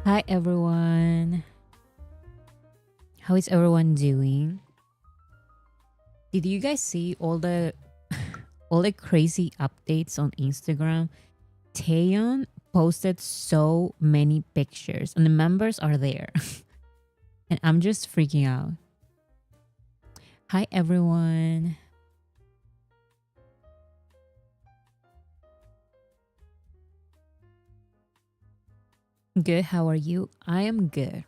Hi everyone. How is everyone doing? Did you guys see all the all the crazy updates on Instagram? Taehyung posted so many pictures and the members are there. And I'm just freaking out. Hi everyone. Good, how are you? I am good.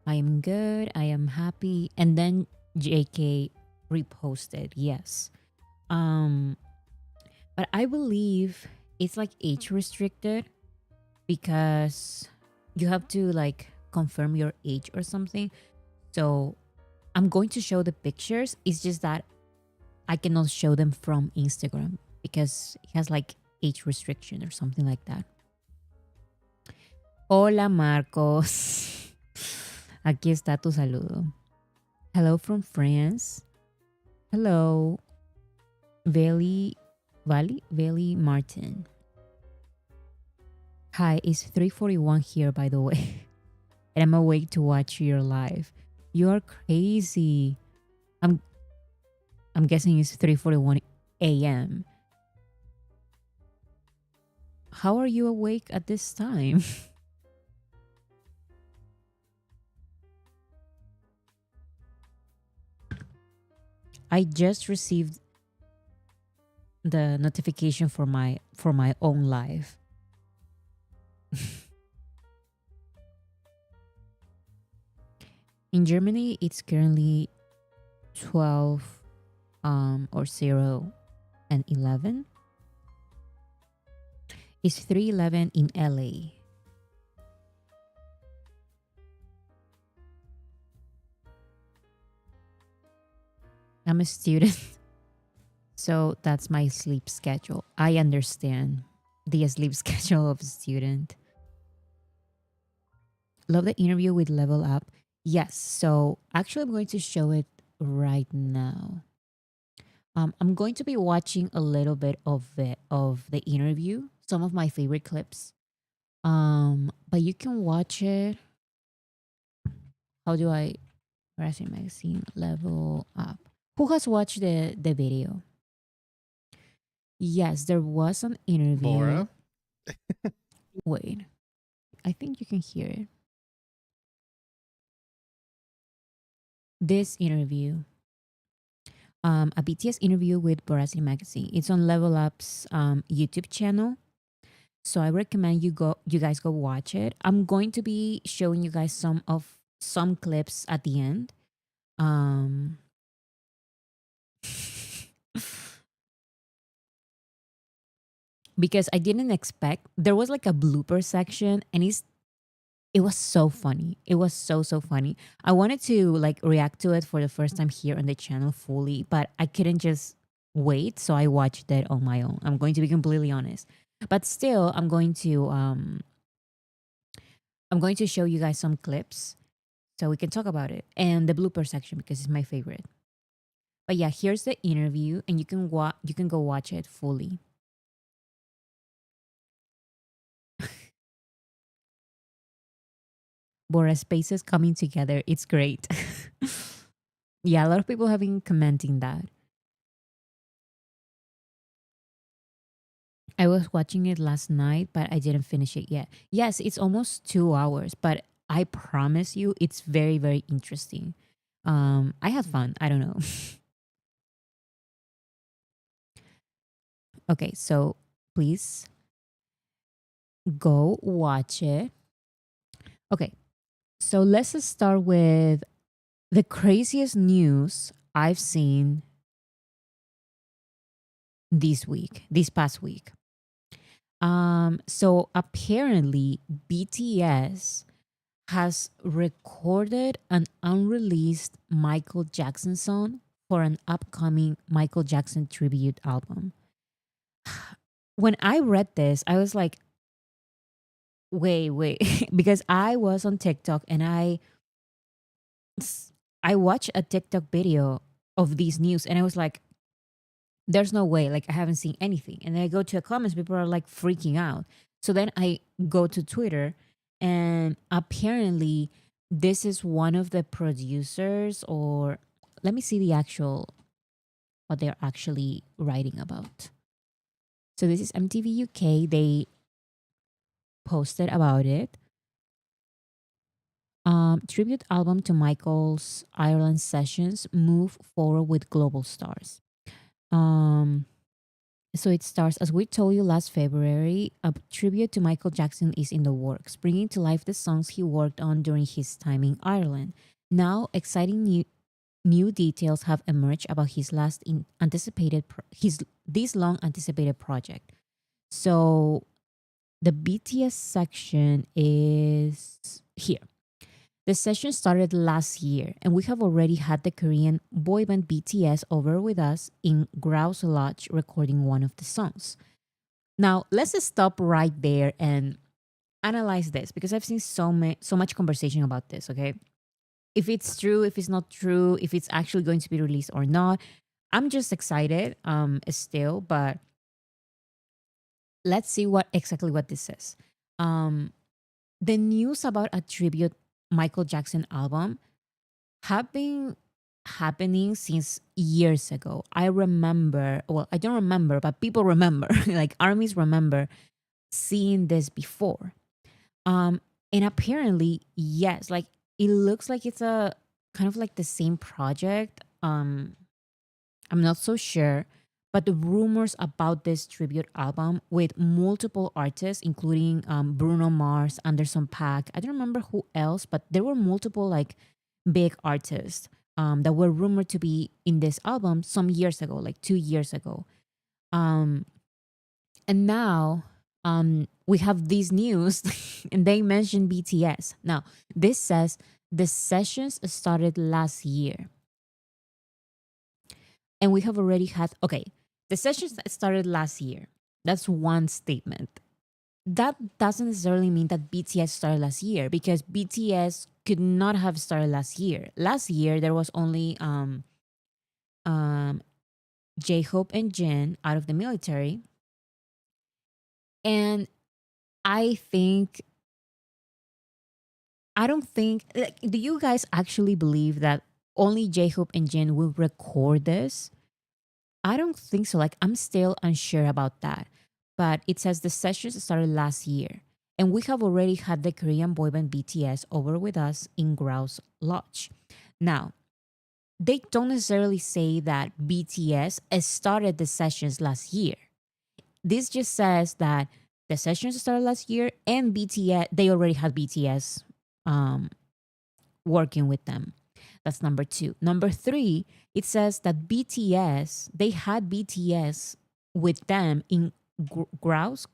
I am good. I am happy. And then JK reposted. Yes. Um but I believe it's like age restricted because you have to like confirm your age or something. So I'm going to show the pictures. It's just that I cannot show them from Instagram because it has like age restriction or something like that. Hola Marcos. Aquí está tu saludo. Hello from France. Hello. Valley Martin. Hi, it's 3:41 here by the way. And I'm awake to watch your live. You're crazy. I'm I'm guessing it's 3:41 a.m. How are you awake at this time? I just received the notification for my own live. In Germany, it's currently 12 or 0 and 11. It's 3:11 in LA. I'm a student, so that's my sleep schedule. I understand the sleep schedule of a student. Love the interview with Level Up. Yes, so actually, I'm going to show it right now. I'm going to be watching a little bit of the interview, some of my favorite clips. But you can watch it. How do I Racing Magazine Level Up? Who has watched the video? Yes, there was an interview. Bora. Wait, I think you can hear it. This interview, a BTS interview with Boracay Magazine. It's on Level Up's YouTube channel. So I recommend you guys go watch it. I'm going to be showing you guys some clips at the end. Um because I didn't expect there was like a blooper section and it was so funny. It was so funny. I wanted to like react to it for the first time here on the channel fully, but I couldn't just wait, so I watched it on my own. I'm going to be completely honest. But still, I'm going to show you guys some clips so we can talk about it and the blooper section because it's my favorite. But yeah, here's the interview and you can go watch it fully. Bora spaces coming together. It's great. Yeah, a lot of people have been commenting that. I was watching it last night, but I didn't finish it yet. Yes, it's almost 2 hours, but I promise you, it's very interesting. I had fun. I don't know. Okay, so please go watch it. Okay, so let's just start with the craziest news I've seen this past week. So apparently BTS has recorded an unreleased Michael Jackson song for an upcoming Michael Jackson tribute album. When I read this, I was like, wait, because I was on TikTok and I watched a TikTok video of these news and I was like, there's no way, like I haven't seen anything. And then I go to the comments, people are like freaking out. So then I go to Twitter And apparently, this is one of the producers, or let me see the actual what they're actually writing about. So this is MTV UK. They posted about it. Tribute album to Michael's Ireland sessions move forward with global stars. Um, so it starts, as we told you last February, a tribute to Michael Jackson is in the works, bringing to life the songs he worked on during his time in Ireland. Now, exciting new details have emerged about his his this long anticipated project. So the BTS section is here. The session started last year, and we have already had the Korean boy band BTS over with us in Grouse Lodge recording one of the songs. Now, let's just stop right there and analyze this because I've seen so much conversation about this, okay? If it's true, if it's not true, if it's actually going to be released or not. I'm just excited still, but let's see what this is. Um the news about a tribute Michael Jackson album have been happening since years ago. I remember, well, I don't remember, but people remember, like armies remember seeing this before. Um, and apparently, yes, like it looks like it's a kind of like the same project. I'm not so sure, but the rumors about this tribute album with multiple artists, including Bruno Mars, Anderson Paak, I don't remember who else, but there were multiple like big artists that were rumored to be in this album some years ago, like 2 years ago. Um, and now we have these news, and they mentioned BTS. Now, this says the sessions started last year. And we have already had, okay, the sessions that started last year. That's one statement. That doesn't necessarily mean that BTS started last year because BTS could not have started last year. Last year there was only um J-Hope and Jin out of the military. And I think I don't think like, do you guys actually believe that only J-Hope and Jin will record this? I don't think so. Like, I'm still unsure about that. But it says the sessions started last year. And we have already had the Korean boy band BTS over with us in Grouse Lodge. Now, they don't necessarily say that BTS started the sessions last year. This just says that the sessions started last year and BTS, they already had BTS um, working with them. That's number two. Number three, it says that BTS, they had BTS with them in Grouse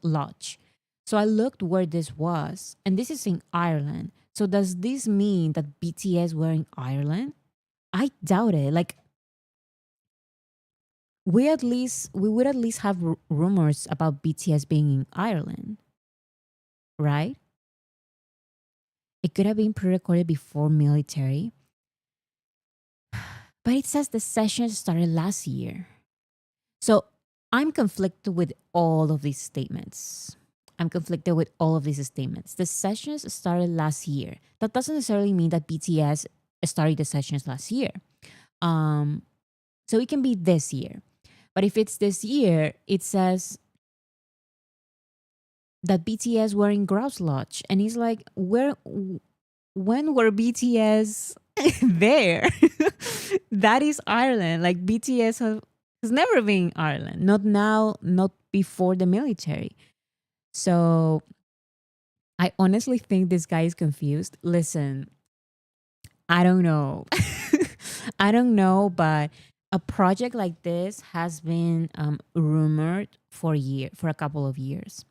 Lodge. So I looked where this was, and this is in Ireland. So does this mean that BTS were in Ireland? I doubt it. Like we would at least have rumors about BTS being in Ireland, right? It could have been pre-recorded before military, but it says the session started last year. So I'm conflicted with all of these statements. I'm conflicted with all of these statements. The sessions started last year. That doesn't necessarily mean that BTS started the sessions last year. Um, so it can be this year. But if it's this year, it says that BTS were in Grouse Lodge. And he's like, when were BTS there? That is Ireland. Like BTS has never been in Ireland. Not now, not before the military. So I honestly think this guy is confused. Listen, I don't know. I don't know, but a project like this has been rumored for a couple of years.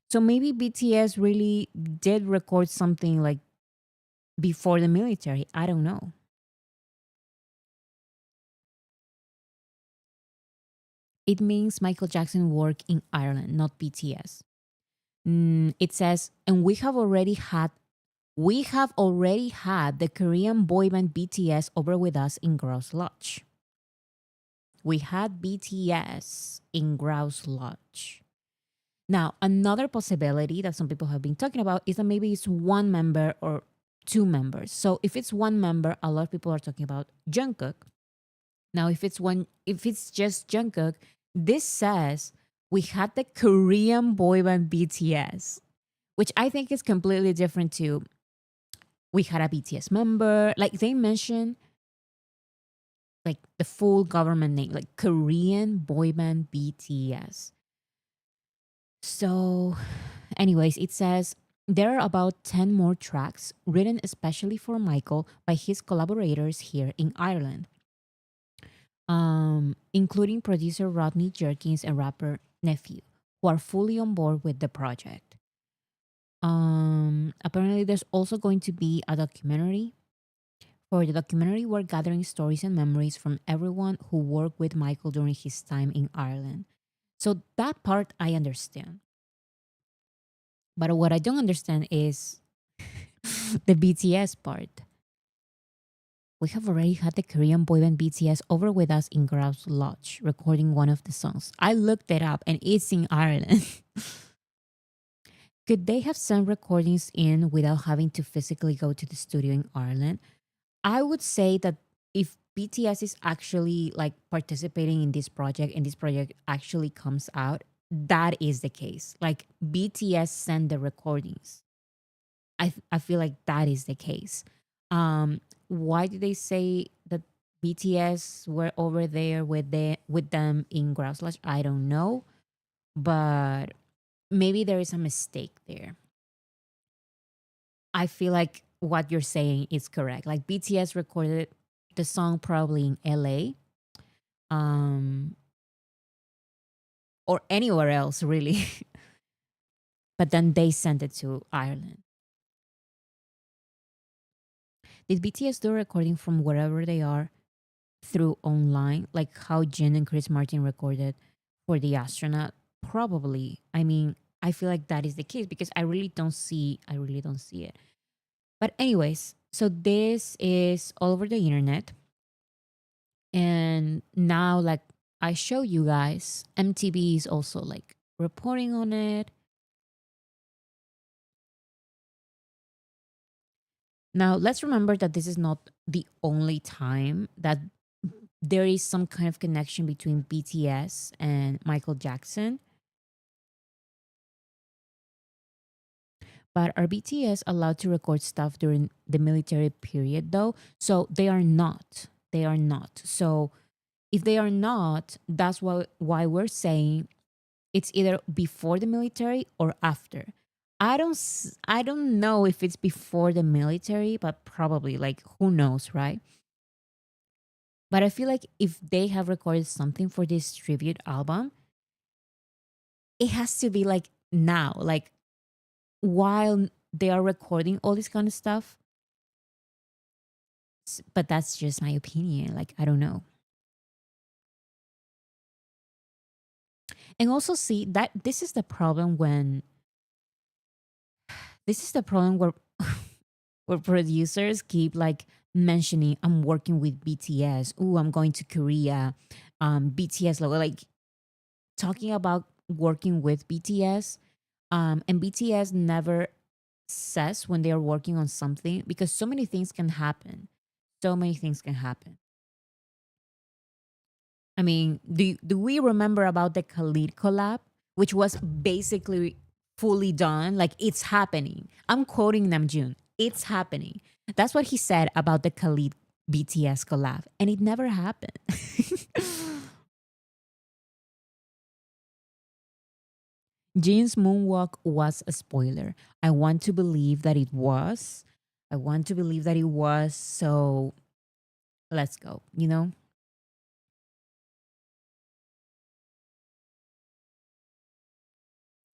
So maybe BTS really did record something like before the military. I don't know. It means Michael Jackson worked in Ireland, not BTS. It says, and we have already had the Korean boy band BTS over with us in Grouse Lodge. We had BTS in Grouse Lodge. Now, another possibility that some people have been talking about is that maybe it's one member or two members. So if it's one member, a lot of people are talking about Jungkook. Now, if it's just Jungkook, this says we had the Korean boy band BTS, which I think is completely different to we had a BTS member. Like they mentioned like the full government name, like Korean boy band BTS. So, anyways, it says there are about 10 more tracks written especially for Michael by his collaborators here in Ireland, including producer Rodney Jerkins and rapper Nephew, who are fully on board with the project. Apparently, there's also going to be a documentary. For the documentary, we're gathering stories and memories from everyone who worked with Michael during his time in Ireland. So that part I understand. But what I don't understand is the BTS part. We have already had the Korean boy band BTS over with us in Grouse Lodge recording one of the songs. I looked it up and it's in Ireland. Could they have sent recordings in without having to physically go to the studio in Ireland? I would say that if BTS is actually like participating in this project and this project actually comes out, that is the case. Like BTS send the recordings. I feel like that is the case. Why did they say that BTS were over there with them in Grouse Lodge? I don't know, but maybe there is a mistake there. I feel like what you're saying is correct. Like BTS recorded the song probably in LA, um, or anywhere else really, but then they sent it to Ireland. Did BTS do a recording from wherever they are through online, like how Jin and Chris Martin recorded for the astronaut? Probably. I mean, I feel like that is the case because I really don't see it. But anyways, so this is all over the internet. And now like I show you guys, MTV is also like reporting on it. Now, let's remember that this is not the only time that there is some kind of connection between BTS and Michael Jackson. But are BTS allowed to record stuff during the military period though? So they are not. They are not. So if they are not, that's why we're saying it's either before the military or after. I don't know if it's before the military, but probably like who knows, right? But I feel like if they have recorded something for this tribute album, it has to be like now, like while they are recording all this kind of stuff. But that's just my opinion. Like, I don't know. And also, see that this is the problem where where producers keep like mentioning I'm working with BTS. Ooh, I'm going to Korea. BTS logo, like talking about working with BTS. And BTS never says when they are working on something because so many things can happen. So many things can happen. I mean, do we remember about the Khalid collab, which was basically fully done? Like it's happening. I'm quoting Namjoon. It's happening. That's what he said about the Khalid BTS collab, and it never happened. Jin's moonwalk was a spoiler. I want to believe that it was. I want to believe that it was. So let's go. You know,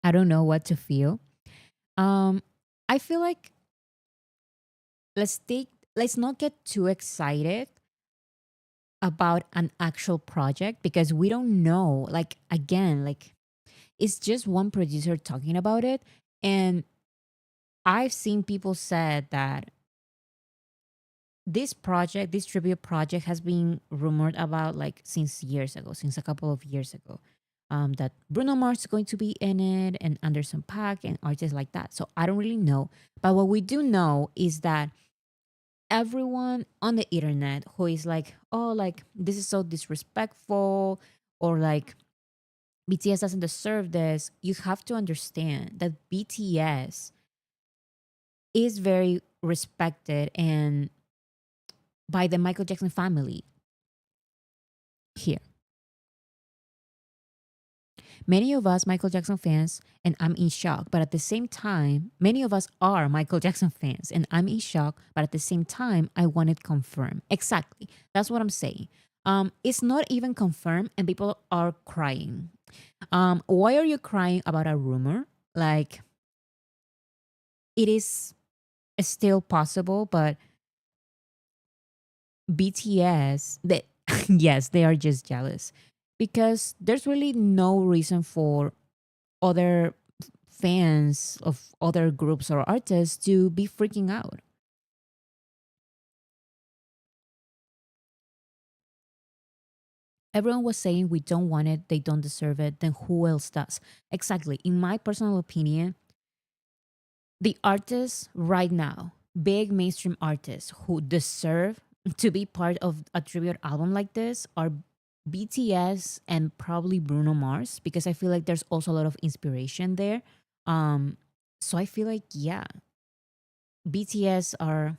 I don't know what to feel. Um, I feel like let's not get too excited about an actual project because we don't know. Like again, like it's just one producer talking about it, and I've seen people said that this project, this tribute project, has been rumored about like since years ago, since a couple of years ago. that Bruno Mars is going to be in it, and Anderson Paak and artists like that. So I don't really know. But what we do know is that everyone on the internet who is like, oh, like this is so disrespectful, or like BTS doesn't deserve this, you have to understand that BTS is very respected and by the Michael Jackson family here. Many of us Michael Jackson fans, and I'm in shock, but at the same time, many of us are Michael Jackson fans, and I'm in shock, but at the same time, I want it confirmed. Exactly. That's what I'm saying. It's not even confirmed, and people are crying. Why are you crying about a rumor? Like, it is still possible, but BTS, they, yes, they are just jealous because there's really no reason for other fans of other groups or artists to be freaking out. Everyone was saying we don't want it, they don't deserve it, then who else does? Exactly. In my personal opinion, the artists right now, big mainstream artists who deserve to be part of a tribute album like this are BTS and probably Bruno Mars, because I feel like there's also a lot of inspiration there. Um, so I feel like, yeah, BTS are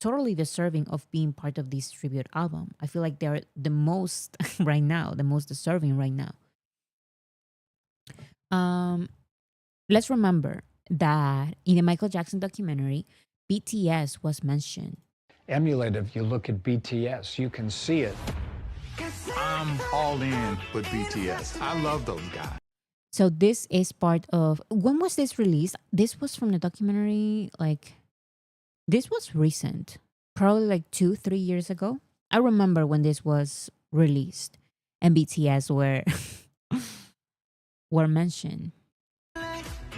totally deserving of being part of this tribute album. I feel like they're the most right now, the most deserving right now. Um, let's remember that in the Michael Jackson documentary, BTS was mentioned. Emulate, if you look at BTS, you can see it. I'm all in with BTS. I love those guys. So this is part of, when was this released? This was from the documentary, like this was recent, probably like 2, 3 years ago. I remember when this was released and BTS were mentioned.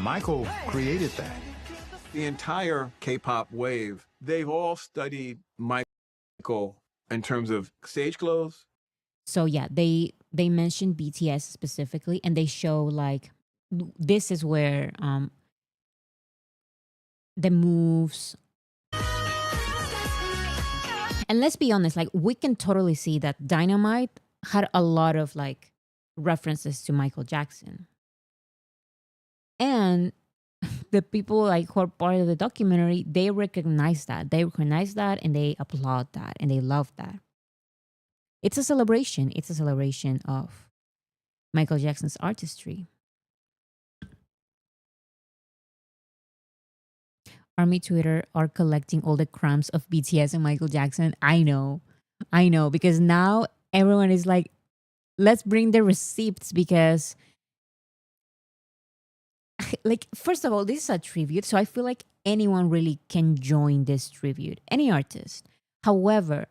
Michael created that. The entire K-pop wave, they've all studied Michael in terms of stage clothes. So yeah, they mentioned BTS specifically, and they show like this is where the moves. And let's be honest, like we can totally see that Dynamite had a lot of like references to Michael Jackson. And the people like who are part of the documentary, they recognize that. They recognize that and they applaud that and they love that. It's a celebration. It's a celebration of Michael Jackson's artistry. Army Twitter are collecting all the crumbs of BTS and Michael Jackson. I know, because now everyone is like, let's bring the receipts because, like, first of all, this is a tribute. So I feel like anyone really can join this tribute, any artist. However,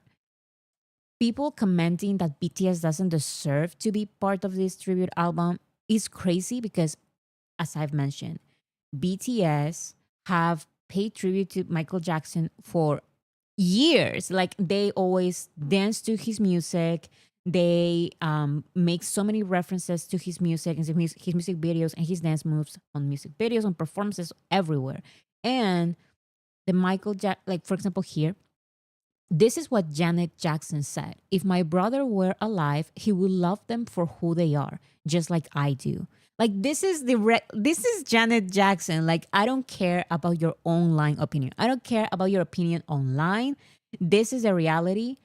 people commenting that BTS doesn't deserve to be part of this tribute album is crazy because, as I've mentioned, BTS have paid tribute to Michael Jackson for years. Like they always dance to his music. They make so many references to his music and his music videos and his dance moves on music videos, on performances everywhere. And the like for example here, this is what Janet Jackson said. If my brother were alive, he would love them for who they are, just like I do. Like this is Janet Jackson. Like I don't care about your online opinion. I don't care about your opinion online. This is a reality.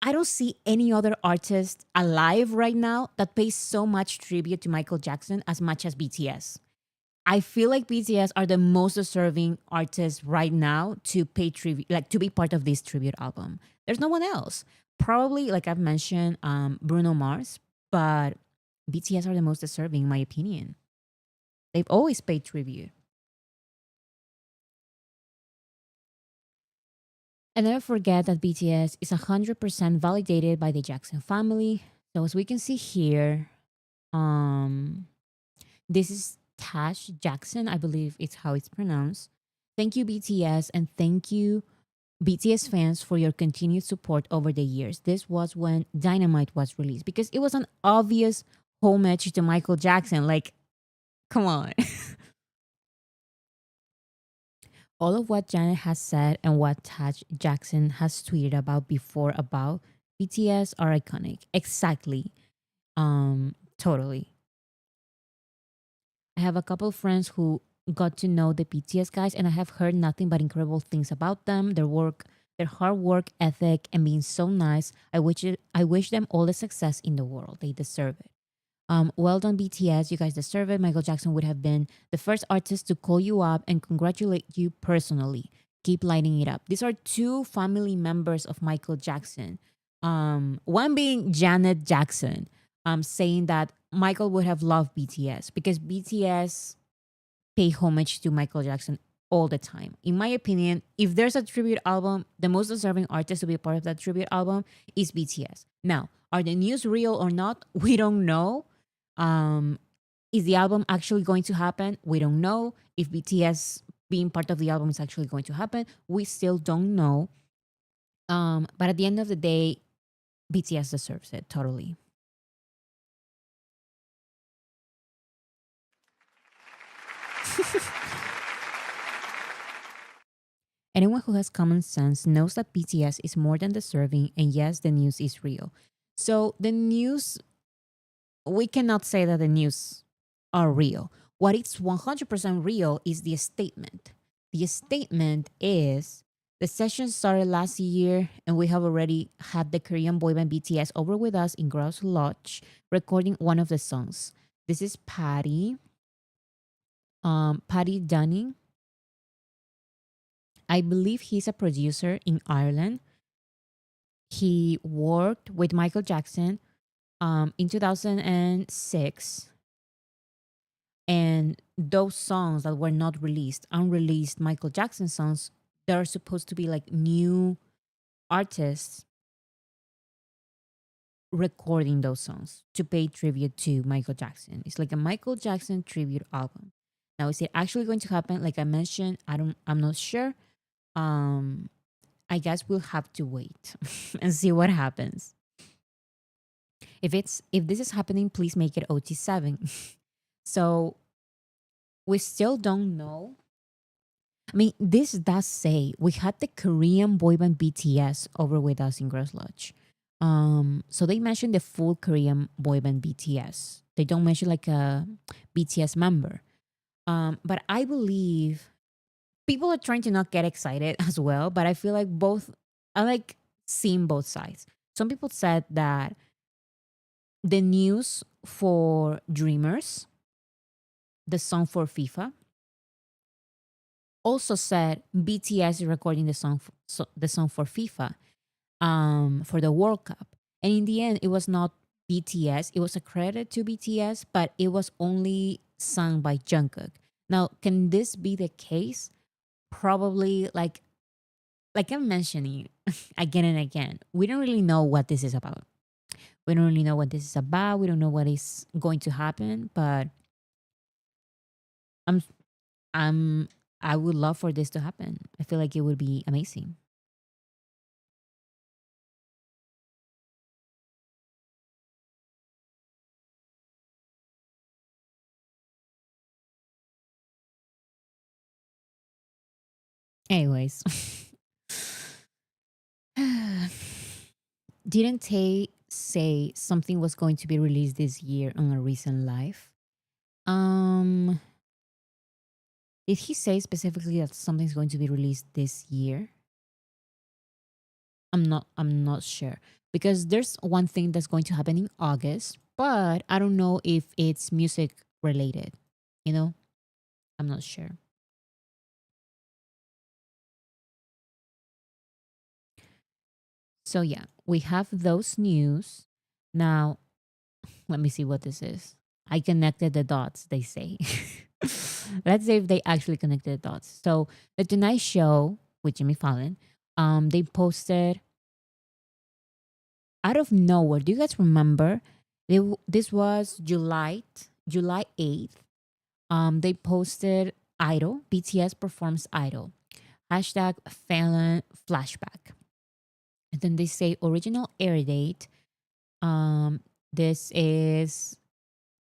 I don't see any other artist alive right now that pays so much tribute to Michael Jackson as much as BTS. I feel like BTS are the most deserving artists right now to pay tribute, like to be part of this tribute album. There's no one else. Probably, like I've mentioned, Bruno Mars, but BTS are the most deserving, in my opinion. They've always paid tribute. And never forget that BTS is 100% validated by the Jackson family. So as we can see here, um, this is Tash Jackson, I believe it's how it's pronounced. Thank you, BTS, and thank you BTS fans for your continued support over the years. This was when Dynamite was released because it was an obvious homage to Michael Jackson. Like, come on. All of what Janet has said and what Taj Jackson has tweeted about before about BTS are iconic. Exactly. Totally. I have a couple of friends who got to know the BTS guys, and I have heard nothing but incredible things about them, their work, their hard work ethic, and being so nice. I wish them all the success in the world. They deserve it. Well done, BTS. You guys deserve it. Michael Jackson would have been the first artist to call you up and congratulate you personally. Keep lighting it up. These are two family members of Michael Jackson. One being Janet Jackson, saying that Michael would have loved BTS because BTS pay homage to Michael Jackson all the time. In my opinion, if there's a tribute album, the most deserving artist to be a part of that tribute album is BTS. Now, are the news real or not? We don't know. Um, is the album actually going to happen? We don't know. If BTS being part of the album is actually going to happen, we still don't know. But at the end of the day, BTS deserves it totally. Anyone who has common sense knows that BTS is more than deserving, and yes, the news is real. So the news, we cannot say that the news are real. What is 100% real is the statement. The statement is the session started last year, and we have already had the Korean boy band BTS over with us in Grouse Lodge recording one of the songs. This is Patty Dunning. I believe he's a producer in Ireland. He worked with Michael Jackson in 2006. And those songs that were not released, unreleased Michael Jackson songs, they're supposed to be like new artists recording those songs to pay tribute to Michael Jackson. It's like a Michael Jackson tribute album. Now, is it actually going to happen? Like I mentioned, I'm not sure. Um, I guess we'll have to wait and see what happens. If this is happening, please make it OT7. So we still don't know. I mean, this does say we had the Korean boy band BTS over with us in Gross Lodge. So they mentioned the full Korean boy band BTS. They don't mention like a BTS member. But I believe people are trying to not get excited as well. But I feel like I like seeing both sides. Some people said that the news for Dreamers, the song for FIFA, also said BTS is recording the song for FIFA, for the World Cup. And in the end, it was not BTS. It was a credit to BTS, but it was only sung by Jungkook. Now, can this be the case? Probably. Like I'm mentioning again and again, we don't really know what this is about. We don't really know what this is about. We don't know what is going to happen, but I'm I'm I would love for this to happen. I feel like it would be amazing. Anyways, didn't Tay say something was going to be released this year on a recent live? Um, did he say specifically that something's going to be released this year? I'm not sure because there's one thing that's going to happen in August, but I don't know if it's music related. You know, I'm not sure. So yeah, we have those news. Now, let me see what this is. I connected the dots, they say. Let's see if they actually connected the dots. So the Tonight Show with Jimmy Fallon, they posted out of nowhere. Do you guys remember? This was July 8th. They posted Idol. BTS performs Idol. hashtag Fallon flashback. And then they say original air date. Um, this is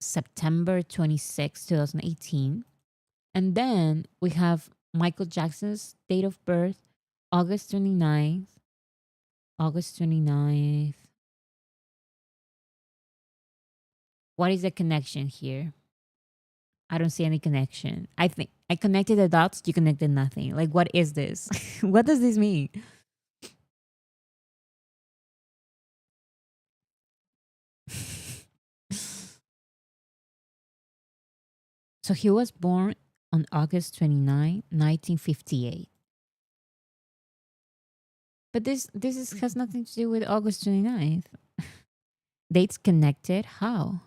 September 26, 2018. And then we have Michael Jackson's date of birth, August 29th. August 29th. What is the connection here? I don't see any connection. I think I connected the dots, you connected nothing. Like, what is this? What does this mean? So he was born on August 29, 1958. But has nothing to do with August 29th. Dates connected? How?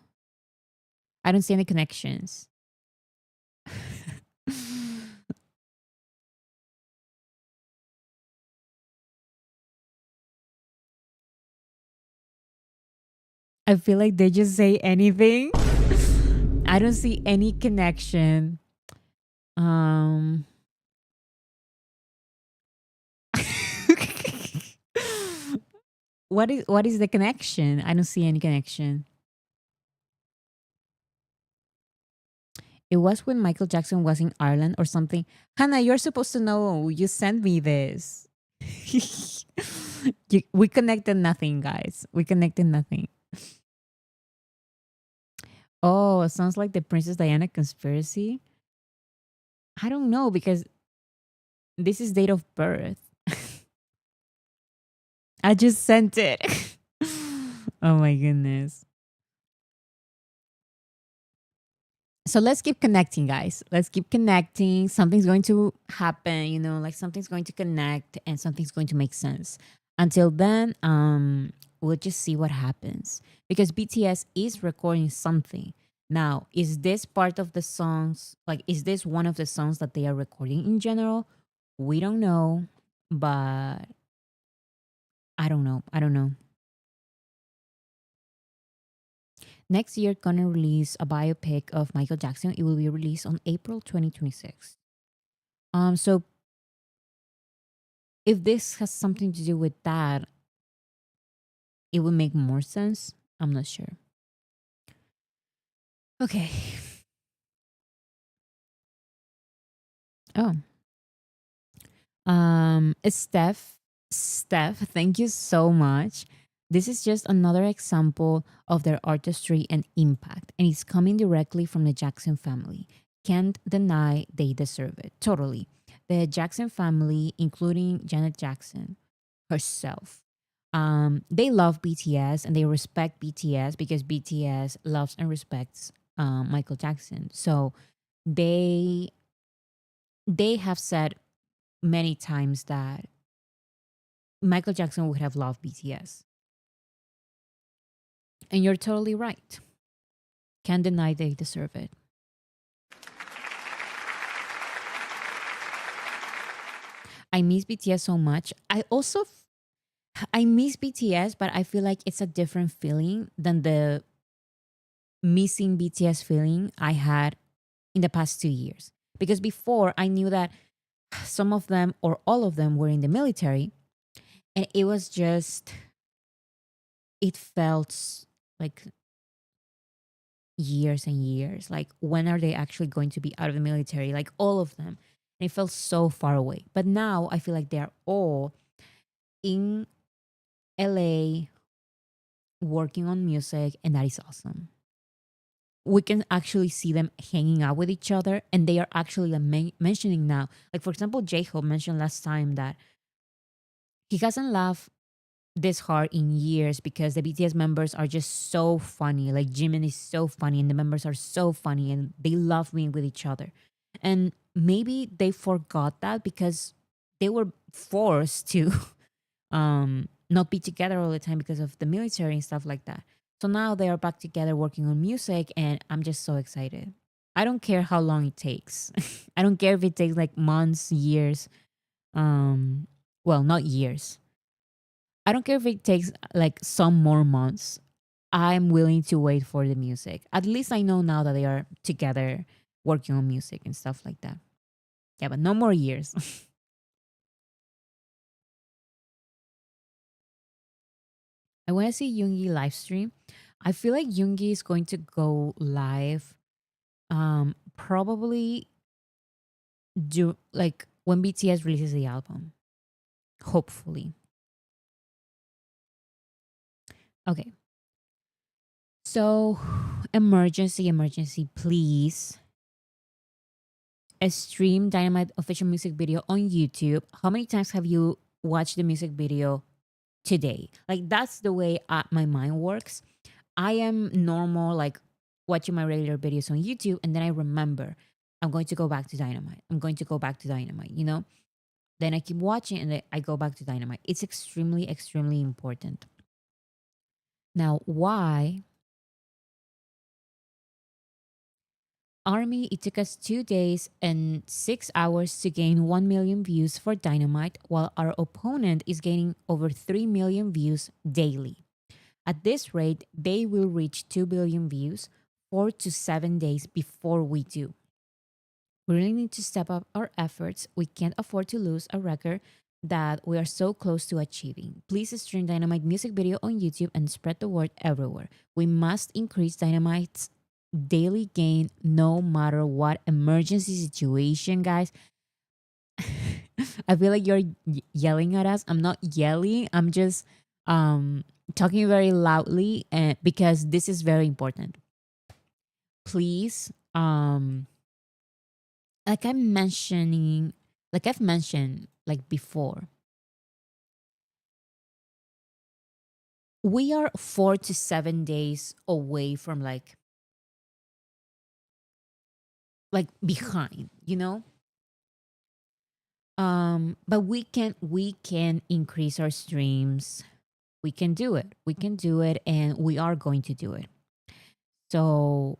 I don't see any connections. I feel like they just say anything. I don't see any connection. Um what is the connection? I don't see any connection. It was when Michael Jackson was in Ireland or something. Hannah, you're supposed to know. You sent me this. We connected nothing, guys. We connected nothing. Oh, it sounds like the Princess Diana conspiracy. I don't know because this is date of birth. I just sent it. Oh my goodness. So let's keep connecting, guys. Let's keep connecting. Something's going to happen, like something's going to connect and something's going to make sense. Until then, we'll just see what happens. Because BTS is recording something. Now, is this part of the songs? Like, is this one of the songs that they are recording in general? We don't know, but I don't know. I don't know. Next year, gonna release a biopic of Michael Jackson. It will be released on April 2026. So if this has something to do with that, it would make more sense. I'm not sure. Okay. Oh. Steph, thank you so much. This is just another example of their artistry and impact, and it's coming directly from the Jackson family. Can't deny they deserve it. Totally. The Jackson family, including Janet Jackson herself, they love BTS and they respect BTS because BTS loves and respects Michael Jackson. So they they have said many times that Michael Jackson would have loved BTS. And you're totally right. Can't deny they deserve it. I miss BTS so much. I miss BTS, but I feel like it's a different feeling than the missing BTS feeling I had in the past 2 years. Because before I knew that some of them or all of them were in the military, and it was just, it felt like years and years. Like, when are they actually going to be out of the military? Like, all of them. And it felt so far away. But now I feel like they're all in LA working on music, and that is awesome. We can actually see them hanging out with each other, and they are actually mentioning now. Like, for example, J-Hope mentioned last time that he hasn't laughed this hard in years because the BTS members are just so funny. Like, Jimin is so funny, and the members are so funny, and they love being with each other. And maybe they forgot that because they were forced to not be together all the time because of the military and stuff like that. So now they are back together working on music, and I'm just so excited. I don't care how long it takes. I don't care if it takes like months, years. Well, not years. I don't care if it takes like some more months. I'm willing to wait for the music. At least I know now that they are together working on music and stuff like that. Yeah, but no more years. I want to see Yoongi live stream. I feel like Yoongi is going to go live probably do like when BTS releases the album. Hopefully. Okay. So emergency, please. Stream Dynamite official music video on YouTube. How many times have you watched the music video today? Like that's the way my mind works. I am normal, like watching my regular videos on YouTube, and then I remember I'm going to go back to Dynamite. I'm going to go back to Dynamite, you know? Then I keep watching and then I go back to Dynamite. It's extremely, extremely important. Now, why? Army, it took us 2 days and 6 hours to gain 1 million views for Dynamite, while our opponent is gaining over 3 million views daily. At this rate, they will reach 2 billion views 4 to 7 days before we do. We really need to step up our efforts. We can't afford to lose a record that we are so close to achieving. Please stream Dynamite music video on YouTube and spread the word everywhere. We must increase Dynamite's daily gain no matter what emergency situation, guys. I feel like you're yelling at us. I'm not yelling. I'm just talking very loudly and because this is very important. Please like I've mentioned like before, we are 4 to 7 days away from like behind, you know? But we can increase our streams. We can do it. We can do it and we are going to do it. So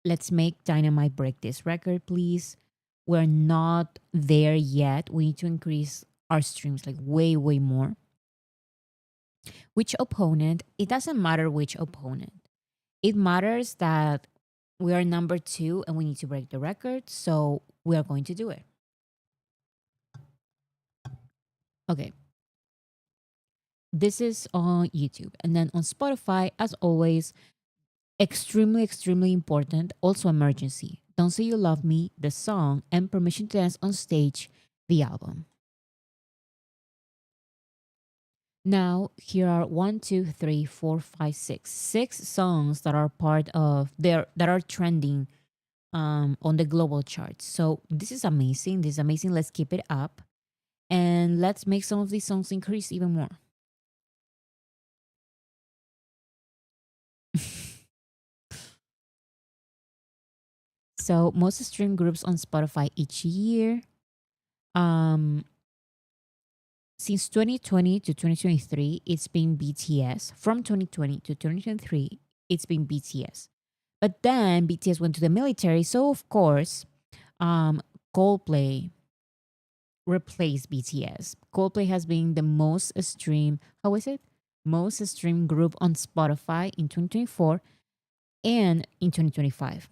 let's make Dynamite break this record, please. We're not there yet. We need to increase our streams like way, way more. Which opponent? It doesn't matter which opponent. It matters that we are number two and we need to break the record. So we are going to do it. Okay. This is on YouTube. And then on Spotify, as always, extremely, extremely important. Also, emergency. Don't Say You Love Me, the song, and Permission to Dance on Stage, the album. Now, here are 6 songs that are part of there that are trending on the global charts. So this is amazing. This is amazing. Let's keep it up. And let's make some of these songs increase even more. So most stream groups on Spotify each year. Um, since 2020 to 2023, it's been BTS. From 2020 to 2023, it's been BTS. But then BTS went to the military, so of course, Coldplay replaced BTS. Coldplay has been the most streamed. How is it? Most streamed group on Spotify in 2024 and in 2025.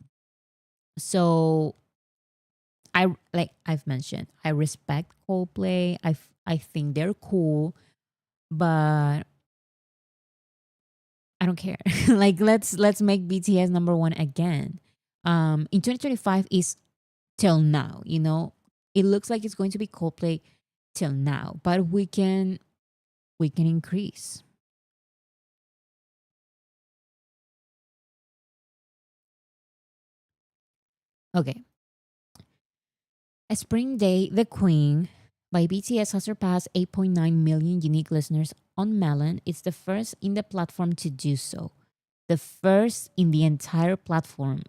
So I've mentioned, I respect Coldplay. I think they're cool, but I don't care. Like let's make BTS number one again. In 2025 is till now, you know. It looks like it's going to be Coldplay till now, but we can increase. Okay. A Spring Day, The Queen by BTS has surpassed 8.9 million unique listeners on Melon. It's the first in the platform to do so. The first in the entire platform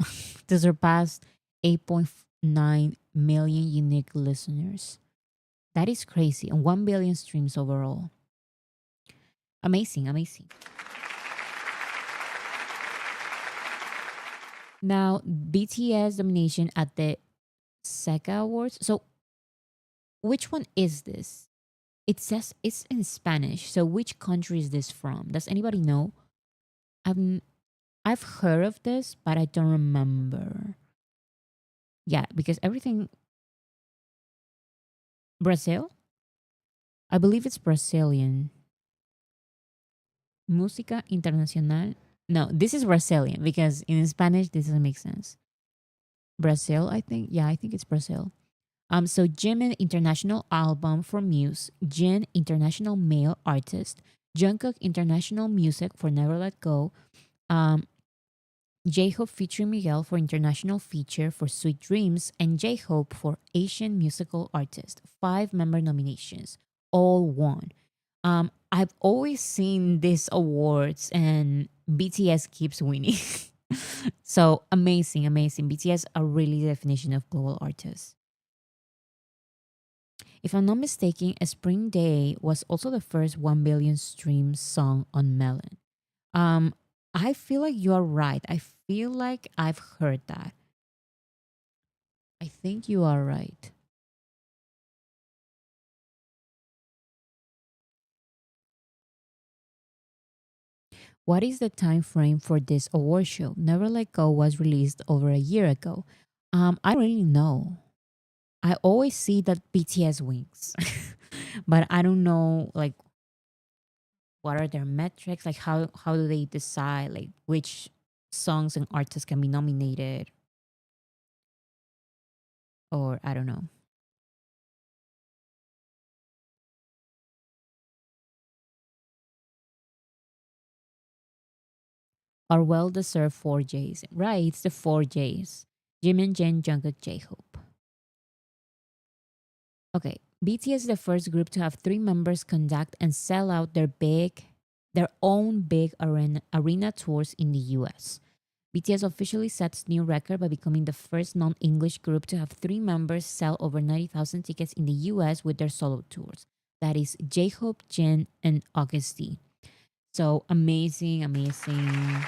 to surpass 8.9 million unique listeners. That is crazy. And 1 billion streams overall. Amazing, amazing. Now, BTS domination at the SEGA Awards. So, which one is this? It says it's in Spanish. So, which country is this from? Does anybody know? I've I've heard of this, but I don't remember. Yeah, because everything Brazil? I believe it's Brazilian. Música Internacional. No, this is Brazilian because in Spanish this doesn't make sense. Brazil, I think. Yeah, I think it's Brazil. So Jimin International Album for Muse, Jin International Male Artist, Jungkook International Music for Never Let Go, um, J-Hope featuring Miguel for International Feature for Sweet Dreams, and J-Hope for Asian Musical Artist. 5 member nominations, all won. I've always seen these awards and BTS keeps winning. So amazing, amazing. BTS are really the definition of global artists. If I'm not mistaken, A Spring Day was also the first 1 billion stream song on Melon. Um, I feel like you're right. I feel like I've heard that. I think you are right. What is the time frame for this award show? Never Let Go was released over a year ago. I don't really know. I always see that BTS wins, but I don't know like what are their metrics, like how do they decide like which songs and artists can be nominated, or I don't know. Are well deserved 4 J's. Right, it's the 4 J's. Jimin, Jin, Jungkook, J-Hope. Okay, BTS is the first group to have 3 members conduct and sell out their own big arena tours in the US. BTS officially sets new record by becoming the first non-English group to have 3 members sell over 90,000 tickets in the US with their solo tours. That is J-Hope, Jin, and Augusty. So amazing, amazing.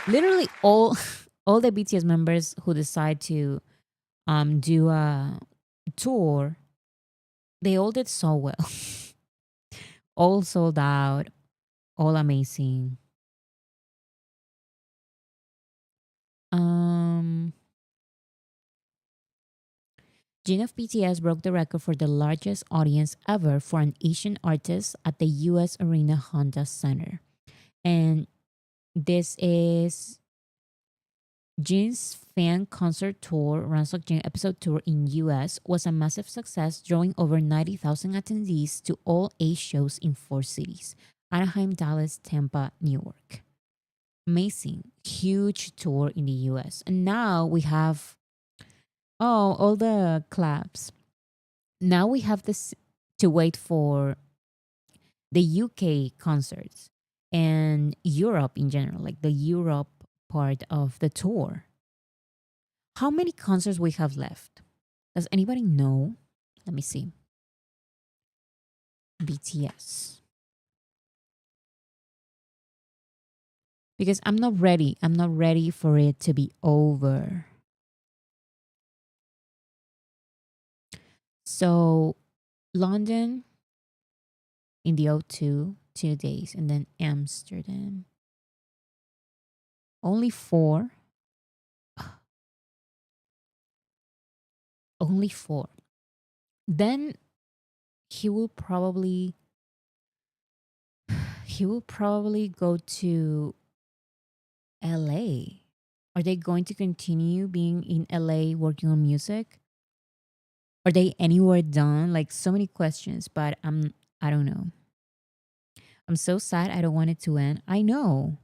Literally all the BTS members who decide to do a tour, they all did so well. All sold out, all amazing. Um Jin of BTS broke the record for the largest audience ever for an Asian artist at the US Arena Honda Center. And this is Jin's fan concert tour, Ransok Jin episode tour in US, was a massive success, drawing over 90,000 attendees to all 8 shows in 4 cities: Anaheim, Dallas, Tampa, New York. Amazing, huge tour in the US. And now we have, oh, all the claps. Now we have this to wait for the UK concerts and Europe in general, like the Europe part of the tour. How many concerts we have left? Does anybody know? Let me see. BTS. Because I'm not ready. I'm not ready for it to be over. So, London in the O2, 2 days, and then Amsterdam. Only 4. Only 4. Then he will probably go to LA. Are they going to continue being in LA working on music? Are they anywhere done? Like so many questions, but I don't know. I'm so sad I don't want it to end. I know.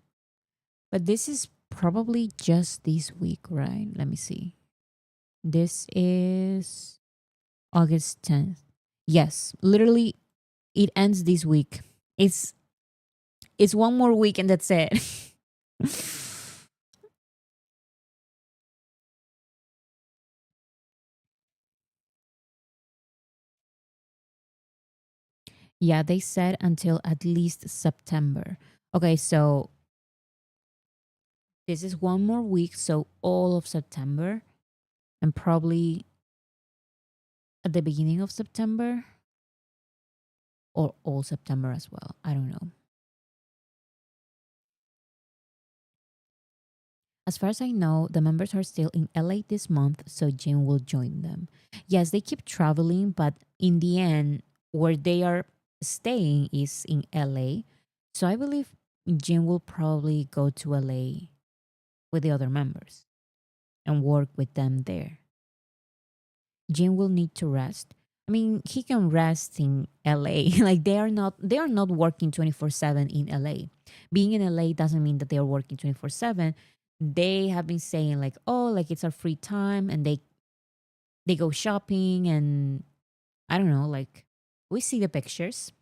But this is probably just this week, right? Let me see. This is August 10th. Yes, literally it ends this week. It's one more week and that's it. Yeah, they said until at least September. Okay, so this is one more week, so all of September and probably at the beginning of September or all September as well. I don't know. As far as I know, the members are still in LA this month, so Jin will join them. Yes, they keep traveling, but in the end, where they are staying is in LA. So I believe Jin will probably go to LA with the other members and work with them there. Jin will need to rest. I mean, he can rest in LA. Like they are not working 24/7 in LA. Being in LA doesn't mean that they are working 24/7. They have been saying like, "Oh, like it's our free time," and they go shopping, and I don't know, like we see the pictures.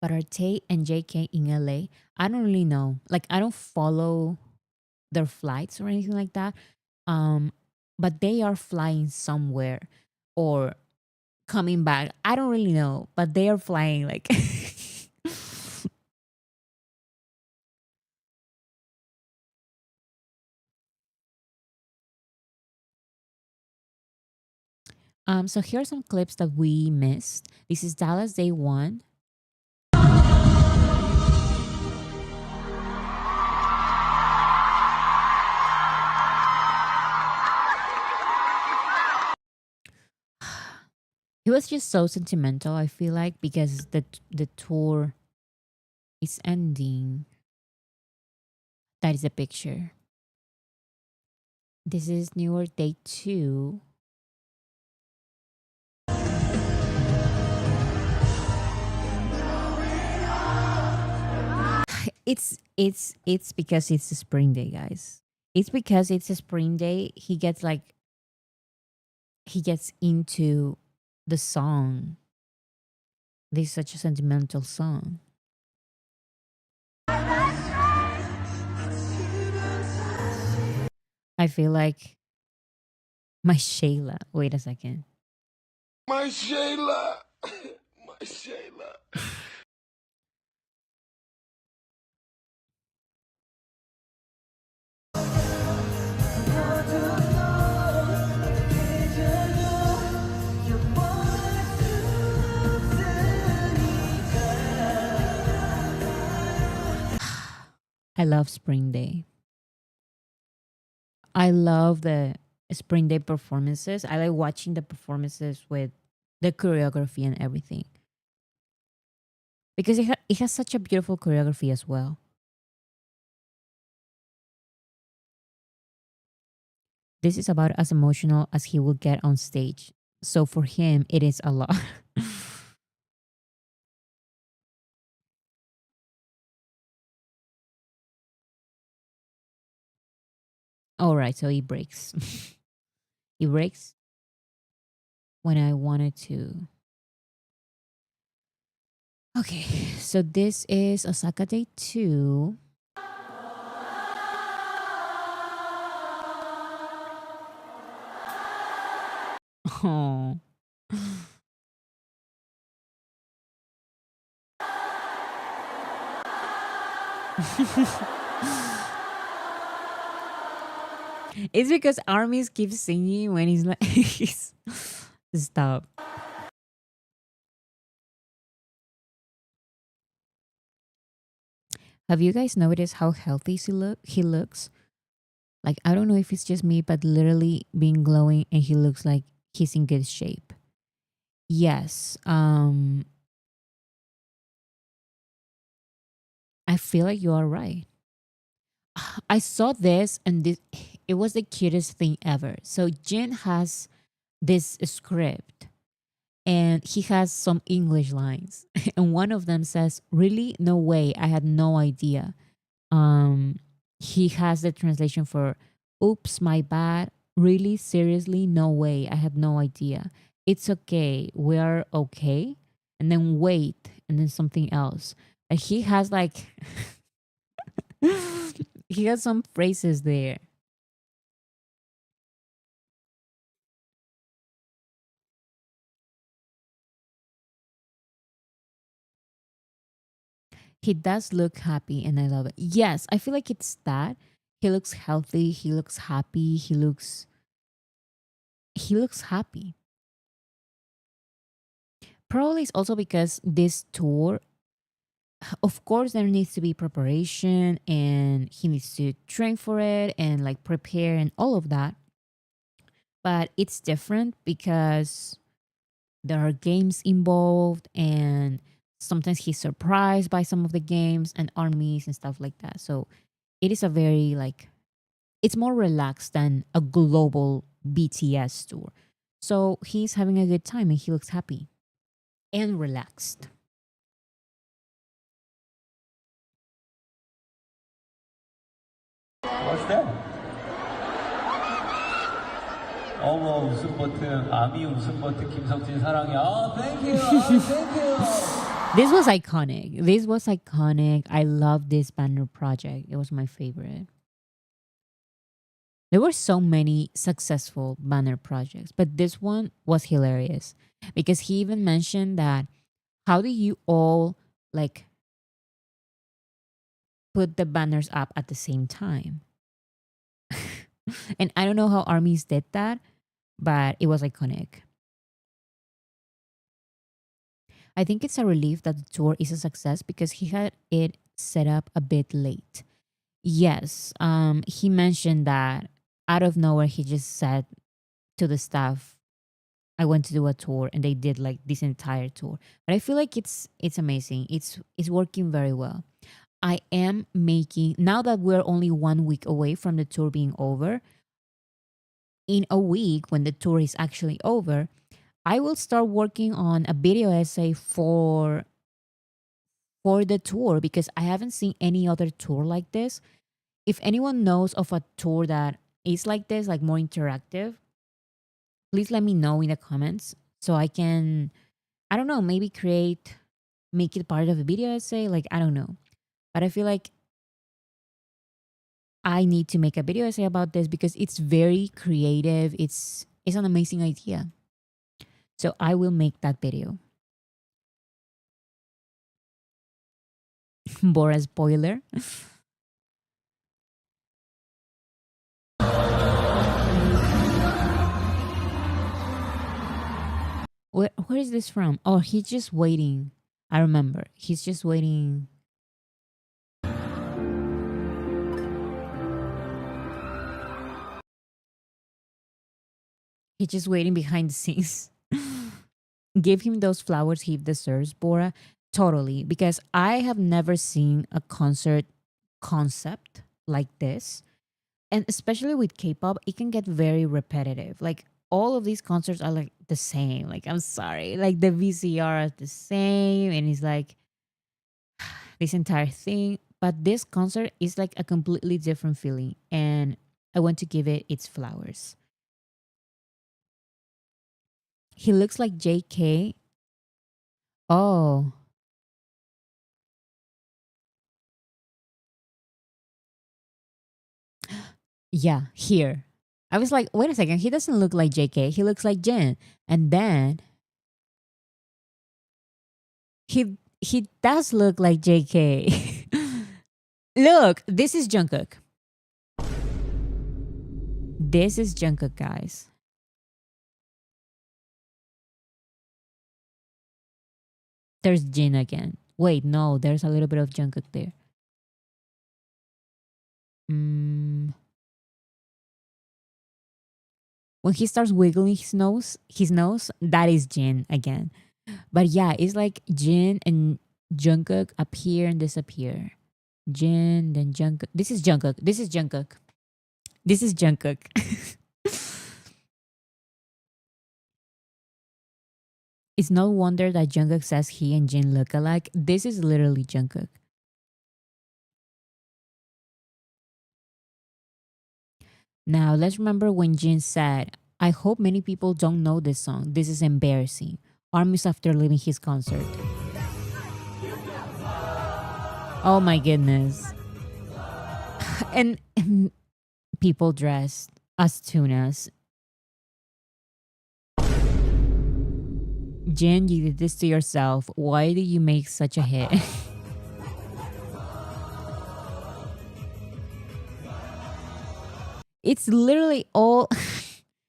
But are Tay and JK in LA? I don't really know. Like I don't follow their flights or anything like that. Um, but they are flying somewhere or coming back. I don't really know, but they are flying like so here are some clips that we missed. This is Dallas Day One. He was just so sentimental, I feel like, because the tour is ending. That is a picture. This is New York Day 2. It's because it's a spring day, guys. It's because it's a spring day. He gets into the song. This is such a sentimental song. I feel like my Shayla. Wait a second. My Shayla. My Shayla. I love spring day. I love the spring day performances. I like watching the performances with the choreography and everything because it has such a beautiful choreography as well. This is about as emotional as he will get on stage. So for him, it is a lot. All right, so he breaks. He breaks when I wanted to. Okay, so this is Osaka Day 2. Oh. It's because armies keep singing when he's like, stop. Have you guys noticed how healthy he looks? Like I don't know if it's just me, but literally being glowing and he looks like he's in good shape. Yes. I feel like you are right. I saw this and this it was the cutest thing ever. So Jin has this script and he has some English lines. And one of them says, "Really? No way. I had no idea." Um he has the translation for "Oops, my bad. Really? Seriously? No way. I had no idea. It's okay. We're okay." And then wait, and then something else. And he has like he has some phrases there. He does look happy and I love it. Yes, I feel like it's that. He looks healthy, he looks happy, he looks happy. Probably it's also because this tour, of course there needs to be preparation and he needs to train for it and like prepare and all of that. but it's different because there are games involved, and sometimes he's surprised by some of the games and armies and stuff like that. So it is a very like, it's more relaxed than a global BTS tour. So he's having a good time and he looks happy and relaxed. What's that? 어머 웃음 버튼 아미 웃음 버튼 김석진 사랑해. Thank you. Thank you. This was iconic. This was iconic. I love this banner project. It was my favorite. There were so many successful banner projects, but this one was hilarious because he even mentioned that how do you all like put the banners up at the same time? And I don't know how armies did that, but it was iconic. I think it's a relief that the tour is a success because he had it set up a bit late. Yes, he mentioned that out of nowhere he just said to the staff, I went to do a tour, and they did like this entire tour. But I feel like it's amazing. It's working very well. I am making, now that we're only 1 week away from the tour being over, in a week when the tour is actually over, I will start working on a video essay for the tour because I haven't seen any other tour like this. If anyone knows of a tour that is like this, like more interactive, please let me know in the comments so I can, I don't know, maybe make it part of a video essay. Like, I don't know. But I feel like I need to make a video essay about this because it's very creative. It's an amazing idea. So I will make that video. Bora spoiler. Where is this from? Oh, he's just waiting. I remember. He's just waiting. He's just waiting behind the scenes. Give him those flowers he deserves, Bora. Totally. Because I have never seen a concert concept like this. And especially with K-pop, it can get very repetitive. Like all of these concerts are like the same. Like, I'm sorry. Like the VCR is the same. And it's like this entire thing. But this concert is like a completely different feeling. And I want to give it its flowers. He looks like JK. Oh, yeah, here. I was like, wait a second, he doesn't look like JK. He looks like Jin. And then he does look like JK. Look, this is Jungkook. This is Jungkook, guys. There's Jin again. Wait, no, there's a little bit of Jungkook there. Mm. When he starts wiggling his nose, that is Jin again. But yeah, it's like Jin and Jungkook appear and disappear. Jin, then Jungkook. This is Jungkook. This is Jungkook. This is Jungkook. It's no wonder that Jungkook says he and Jin look alike. This is literally Jungkook. Now, let's remember when Jin said, I hope many people don't know this song. This is embarrassing. Armies after leaving his concert. Oh my goodness. And people dressed as tunas. Jin, you did this to yourself. Why did you make such a hit? It's literally all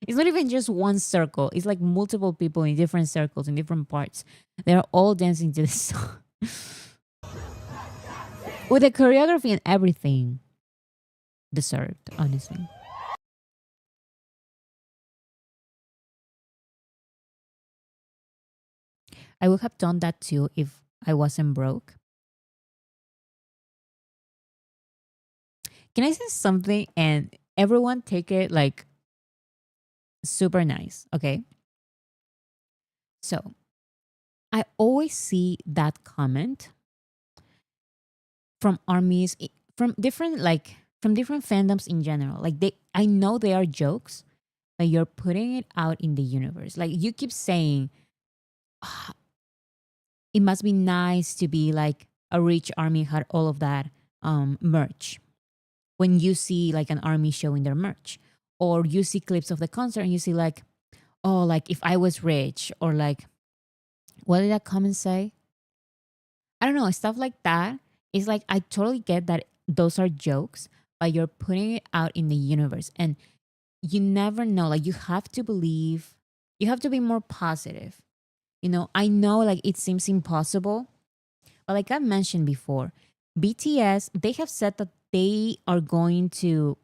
it's not even just one circle. It's like multiple people in different circles in different parts. They're all dancing to this song. With the choreography and everything. Deserved, honestly. I would have done that too if I wasn't broke. Can I say something and everyone take it like super nice? Okay. So I always see that comment from armies, from different from different fandoms in general. Like I know they are jokes, but you're putting it out in the universe. Like you keep saying, "Ah, it must be nice to be like a rich army had all of that merch." When you see like an army showing their merch, or you see clips of the concert and you see like, oh, like if I was rich, or like, what did that comment say? I don't know, stuff like that. It's like I totally get that those are jokes, but you're putting it out in the universe and you never know. Like you have to believe, you have to be more positive. I know like it seems impossible, but like I mentioned before, BTS, they have said that they are going to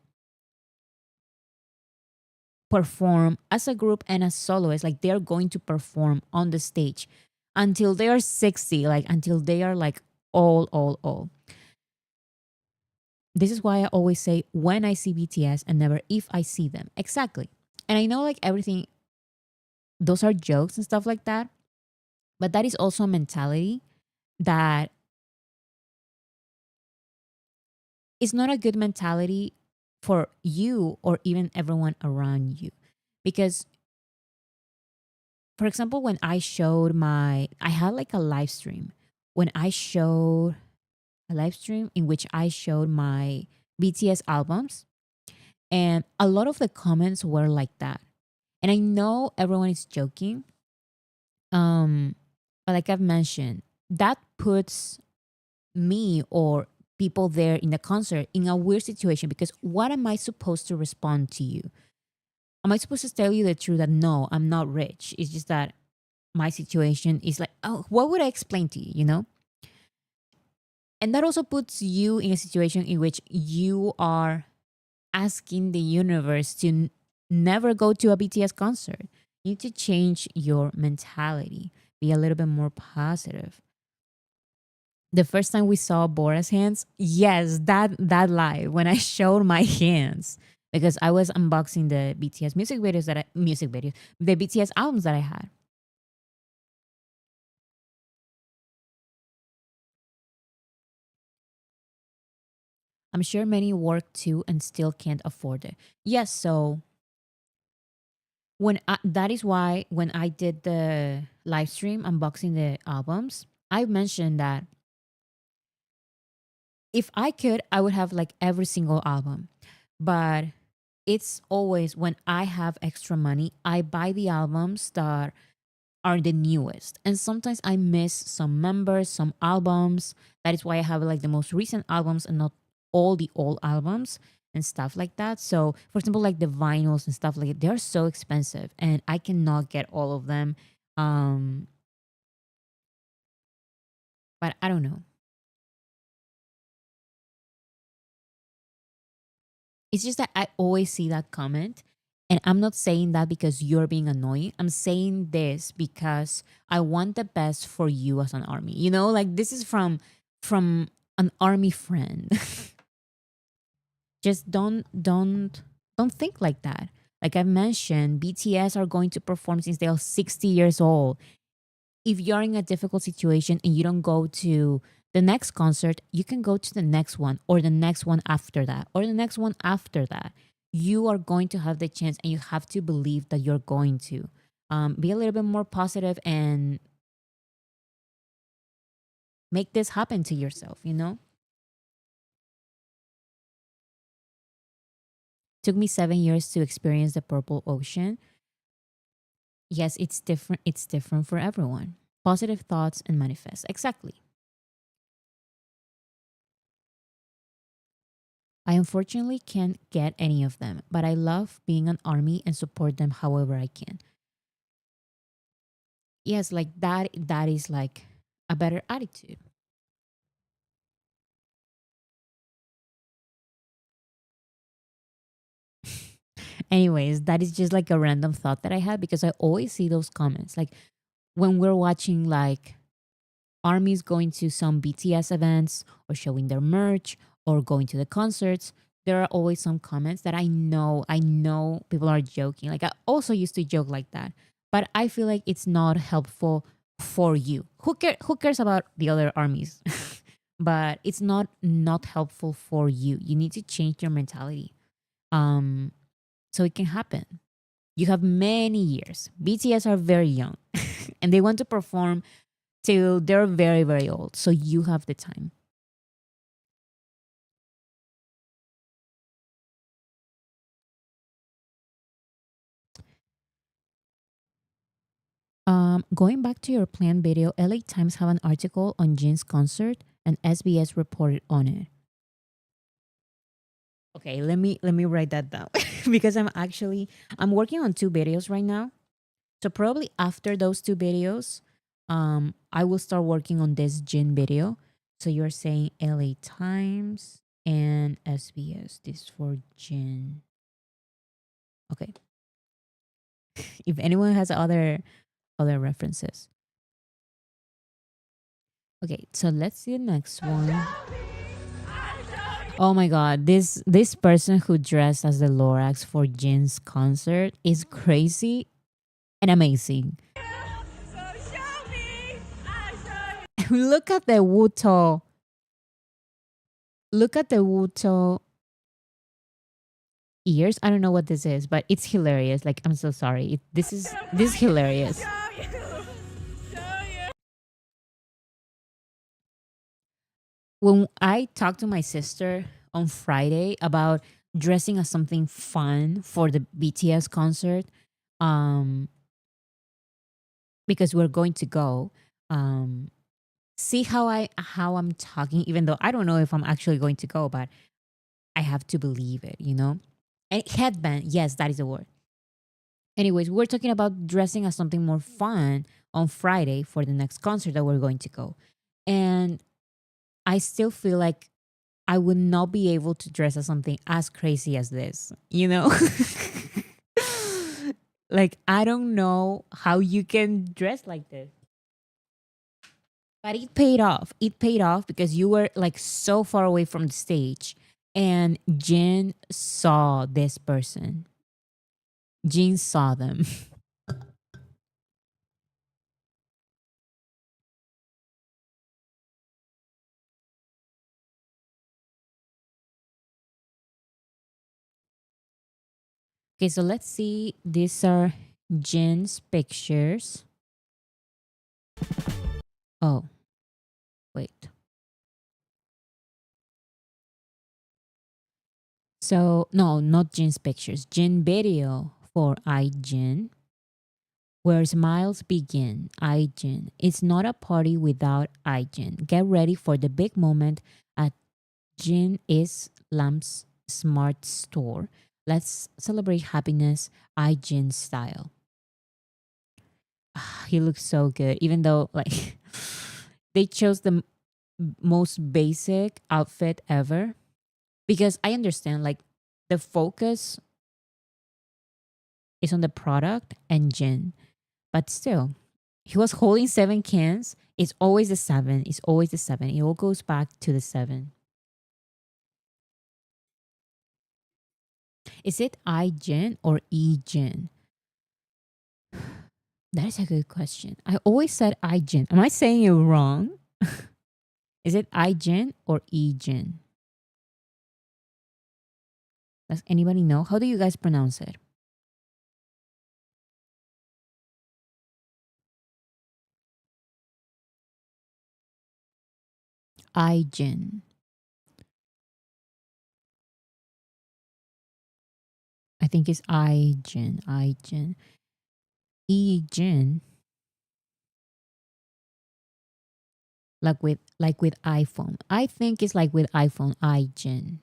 perform as a group and as soloists. Like they're going to perform on the stage until they are 60, like until they are like all. This is why I always say when I see BTS and never if I see them. Exactly. And I know like everything, those are jokes and stuff like that. But that is also a mentality that is not a good mentality for you or even everyone around you. Because, for example, when I had like a live stream. When I showed a live stream in which I showed my BTS albums, and a lot of the comments were like that. And I know everyone is joking. But like I've mentioned, that puts me or people there in the concert in a weird situation because what am I supposed to respond to you? Am I supposed to tell you the truth that no, I'm not rich? It's just that my situation is like, oh, what would I explain to you? And that also puts you in a situation in which you are asking the universe to never go to a BTS concert. You need to change your mentality, be a little bit more positive. The first time we saw Bora's hands, yes, that live when I showed my hands because I was unboxing the BTS the BTS albums that I had. I'm sure many work too and still can't afford it. Yes, so that is why when I did the live stream unboxing the albums, I mentioned that if I could, I would have like every single album. But it's always when I have extra money, I buy the albums that are the newest. And sometimes I miss some members, some albums. That is why I have like the most recent albums and not all the old albums and stuff like that. So, for example, like the vinyls and stuff like that, they're so expensive and I cannot get all of them. Um, but I don't know. It's just that I always see that comment. And I'm not saying that because you're being annoying. I'm saying this because I want the best for you as an army. Like this is from an army friend. Just don't think like that. Like I've mentioned, BTS are going to perform since they are 60 years old. If you're in a difficult situation and you don't go to the next concert, you can go to the next one or the next one after that or the next one after that. You are going to have the chance and you have to believe that you're going to be a little bit more positive and make this happen to yourself. Took me 7 years to experience the purple ocean. Yes, it's different. It's different for everyone. Positive thoughts and manifest. Exactly. I unfortunately can't get any of them, but I love being an army and support them however I can. Yes, like that is like a better attitude. Anyways, that is just like a random thought that I had because I always see those comments like when we're watching like armies going to some BTS events or showing their merch or going to the concerts, there are always some comments that I know people are joking. Like I also used to joke like that, but I feel like it's not helpful for you. Who cares about the other armies? But it's not helpful for you. You need to change your mentality. Um so it can happen. You have many years. BTS are very young and they want to perform till they're very, very old. So you have the time. Going back to your planned video, LA Times have an article on Jin's concert and SBS reported on it. Okay, let me write that down because I'm working on two videos right now. So probably after those two videos, I will start working on this Jin video. So you're saying LA Times and SBS. This for Jin. Okay. If anyone has other references. Okay, so let's see the next one. Oh my god, this person who dressed as the Lorax for Jin's concert is crazy and amazing. Look at the Wuto. Look at the Wuto ears. I don't know what this is, but it's hilarious. Like I'm so sorry. This is hilarious. When I talked to my sister on Friday about dressing as something fun for the BTS concert, um, because we're going to go, see how I'm talking, even though I don't know if I'm actually going to go, but I have to believe it, you know? And headband, yes, that is the word. Anyways, we're talking about dressing as something more fun on Friday for the next concert that we're going to go. And I still feel like I would not be able to dress as something as crazy as this, you know? Like, I don't know how you can dress like this. But it paid off. It paid off because you were like so far away from the stage and Jin saw this person. Jin saw them. Okay, so let's see. These are Jin's pictures. Oh, wait. So, no, not Jin's pictures. Jin video for iJin, where smiles begin. iJin. It's not a party without iJin. Get ready for the big moment at Jin is Lamp's smart store. Let's celebrate happiness iJin style. He looks so good, even though like they chose the most basic outfit ever. Because I understand like the focus is on the product and Jin, but still, he was holding 7 cans. It's always the seven. It's always the seven. It all goes back to the seven. Is it I Jin or E Jin? That is a good question. I always said I Jin. Am I saying it wrong? Is it I Jin or E Jin? Does anybody know? How do you guys pronounce it? I Jin. I think it's I Jin. I Jin. E Jin. Like with iPhone. I think it's like with iPhone. I Jin.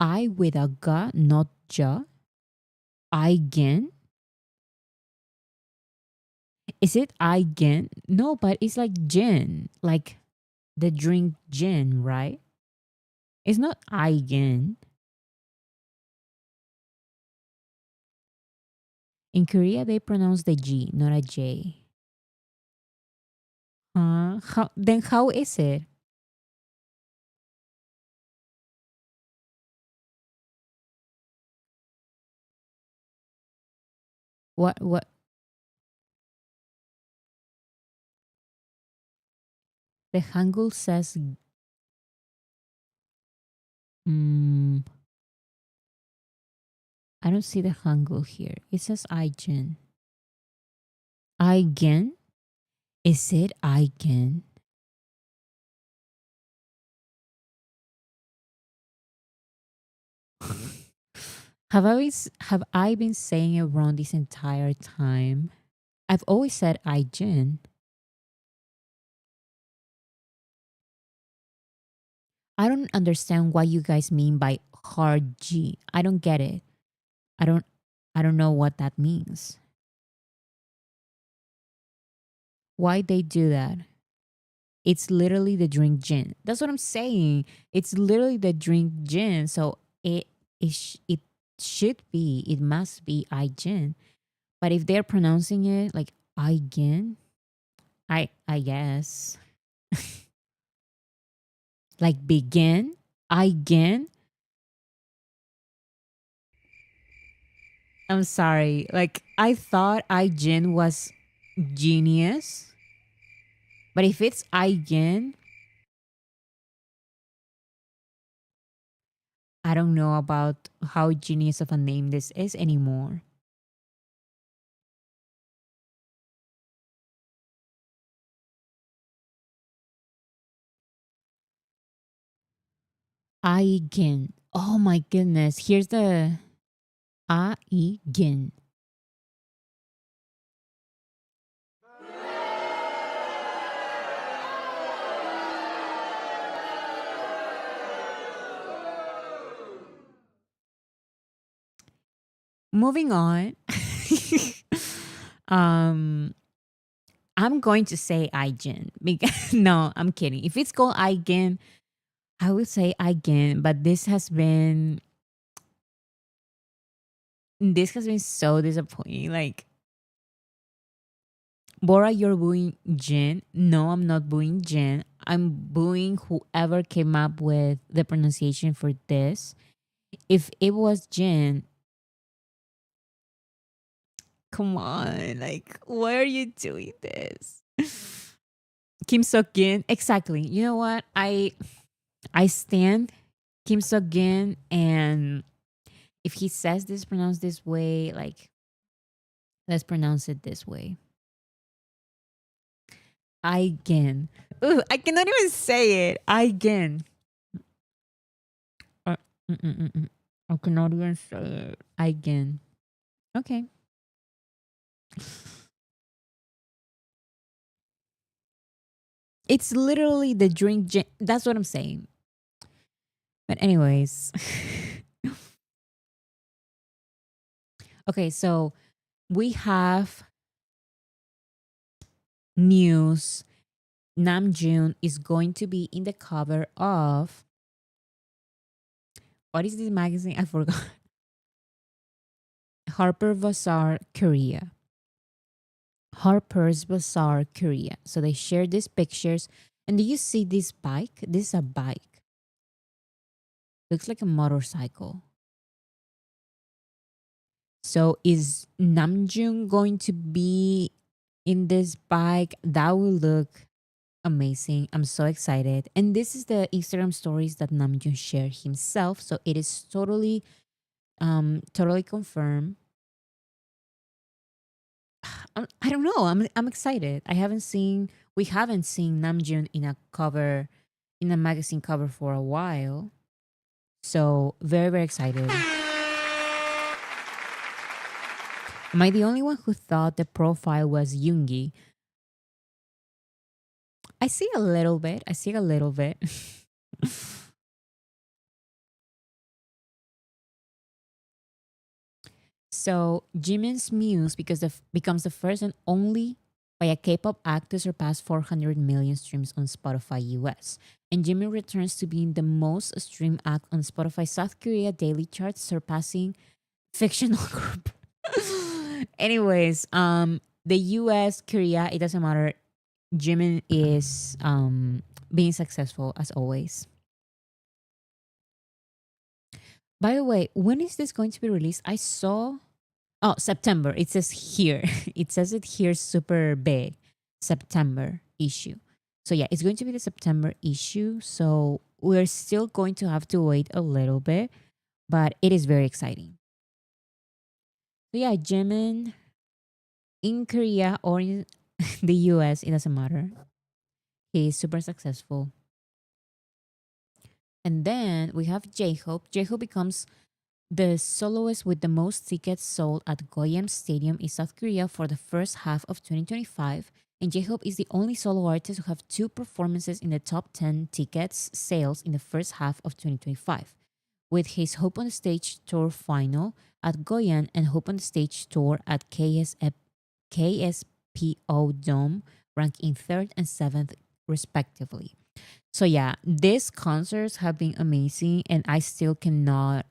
I with a ga, not ja. I gen. Is it I gen? No, but it's like gin, like the drink gin, right? It's not I gen. In Korea, they pronounce the G, not a J. Then how is it? What the Hangul says? Mm, I don't see the Hangul here. It says Aigen. Aigen? Is it Aigen? Have I been saying it wrong this entire time? I've always said Aigen. I don't understand what you guys mean by hard G. I don't get it. I don't I don't know what that means. Why they do that? It's literally the drink gin. That's what I'm saying. It's literally the drink gin. So it should be, it must be I gin. But if they're pronouncing it like I gin, I guess like begin, I gin. I'm sorry. Like I thought I gin was genius, but if it's I gin, I don't know about how genius of a name this is anymore. Aigen. Oh my goodness. Here's the Aigen. Moving on. um I'm going to say Aigen because no, I'm kidding. If it's called Aigen, I would say Aigen, but this has been so disappointing. Like Bora, you're booing Jin. No, I'm not booing Jin. I'm booing whoever came up with the pronunciation for this. If it was Jin, come on. Like, why are you doing this? Kim Seok-gin. Exactly. You know what? I stand Kim Seok-gin, and if he says this pronounced this way, like let's pronounce it this way. Aigen. Ooh, I cannot even say it. Aigen. Uh, mm, mm, mm, mm. I cannot even say it. Aigen. Okay. It's literally the drink. That's what I'm saying. But anyways, okay. So we have news. Namjoon is going to be in the cover of what is this magazine? I forgot. Harper Bazaar Korea. Harper's Bazaar Korea. So they share these pictures. And do you see this bike? This is a bike. Looks like a motorcycle. So is Namjoon going to be in this bike? That will look amazing. I'm so excited. And this is the Instagram stories that Namjoon shared himself. So it is totally confirmed. I don't know. I'm excited. We haven't seen Namjoon in a cover, in a magazine cover for a while. So very, very excited. Am I the only one who thought the profile was Yoongi? I see a little bit. I see a little bit. So Jimin's Muse becomes the first and only by a K-pop act to surpass 400 million streams on Spotify US. And Jimin returns to being the most streamed act on Spotify South Korea daily charts, surpassing fictional group. Anyways, the US, Korea, it doesn't matter. Jimin is being successful as always. By the way, when is this going to be released? I saw September. It says here. It says it here super big. September issue. So yeah, it's going to be the September issue. So we're still going to have to wait a little bit, but it is very exciting. So yeah, Jimin in Korea or in the US, it doesn't matter. He's super successful. And then we have J-Hope. J-Hope becomes the soloist with the most tickets sold at Goyam Stadium in South Korea for the first half of 2025. And J-Hope is the only solo artist who have two performances in the top 10 tickets sales in the first half of 2025. With his Hope on the Stage tour final at Goyan and Hope on the Stage tour at KSPO Dome, ranking third and seventh respectively. So yeah, these concerts have been amazing and I still cannot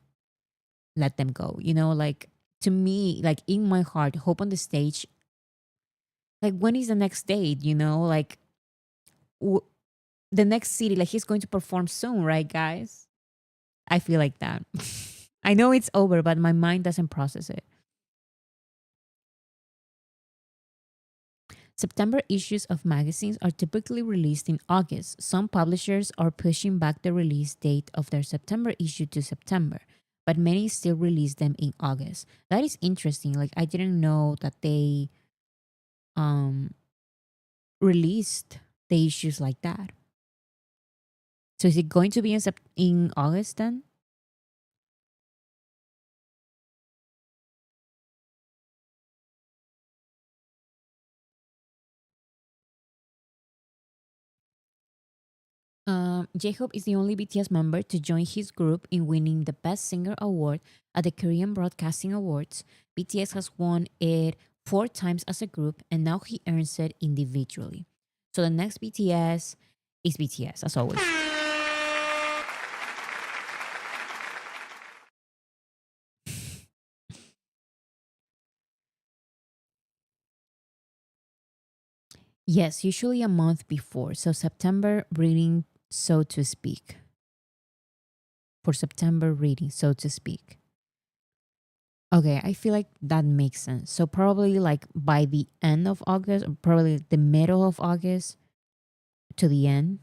let them go. You know, like to me, like in my heart, Hope on the Stage, like when is the next date, you know? Like w- the next city, like he's going to perform soon, right, guys? I feel like that. I know it's over, but my mind doesn't process it. September issues of magazines are typically released in August. Some publishers are pushing back the release date of their September issue to September, but many still release them in August. That is interesting. Like I didn't know that they um released the issues like that. So is it going to be in August then? J-Hope is the only BTS member to join his group in winning the Best Singer award at the Korean Broadcasting Awards. BTS has won it 4 times as a group, and now he earns it individually. So the next BTS is BTS, as always. Yes, usually a month before. So September reading, so to speak. For September reading, so to speak. Okay, I feel like that makes sense. So probably like by the end of August, or probably the middle of August to the end.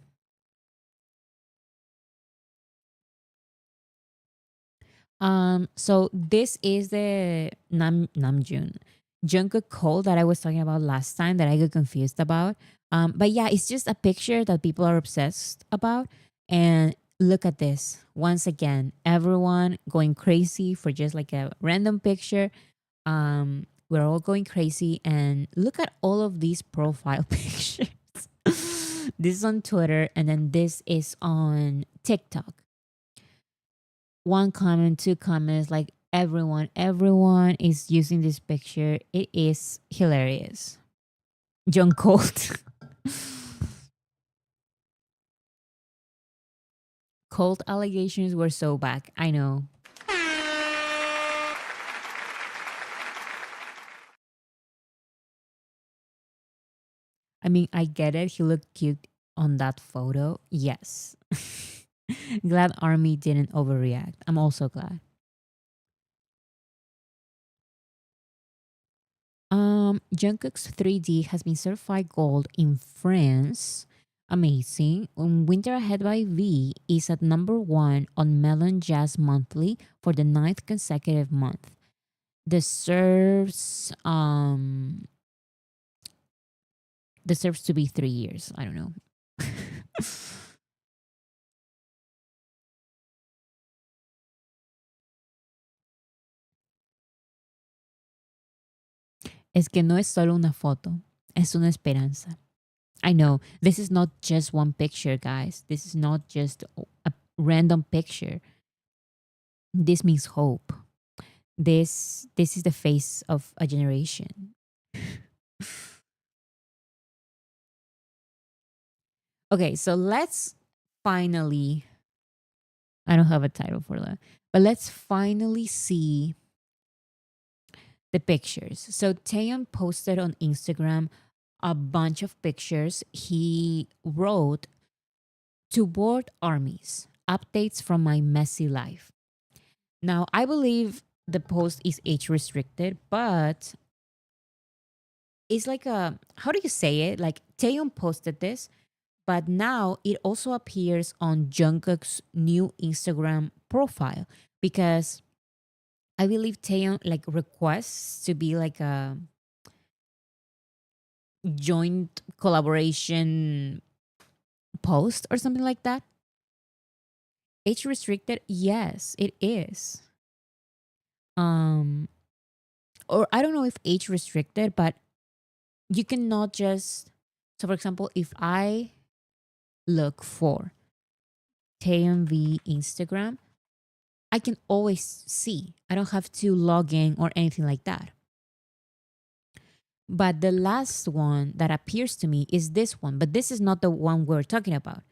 So this is the Namjoon Jungkook call that I was talking about last time that I got confused about. But yeah, it's just a picture that people are obsessed about. And look at this once again, everyone going crazy for just like a random picture. We're all going crazy, and look at all of these profile pictures. This is on Twitter, and then this is on TikTok. One comment, two comments, like everyone is using this picture. It is hilarious. John Colt. Colt allegations were so back. I know. I mean, I get it. He looked cute on that photo. Yes. Glad Army didn't overreact. I'm also glad. Jungkook's 3D has been certified gold in France. Amazing. Winter Ahead by V is at number one on Melon Jazz Monthly for the ninth consecutive month. Deserves to be 3 years. I don't know. Es que no es solo una foto, es una esperanza. I know this is not just one picture, guys. This is not just a random picture. This means hope. This is the face of a generation. Okay, so let's finally, I don't have a title for that, but let's finally see the pictures. So Taehyung posted on Instagram a bunch of pictures. He wrote, "To board armies, updates from my messy life." Now, I believe the post is age restricted, but it's like a, how do you say it? Like Taehyung posted this, but now it also appears on Jungkook's new Instagram profile because I believe Taehyung like requests to be like a joint collaboration post or something like that. Age restricted? Yes, it is. Um or I don't know if age restricted, but you cannot just, so for example, if I look for TMV Instagram, I can always see. I don't have to log in or anything like that. But the last one that appears to me is this one, but this is not the one we're talking about.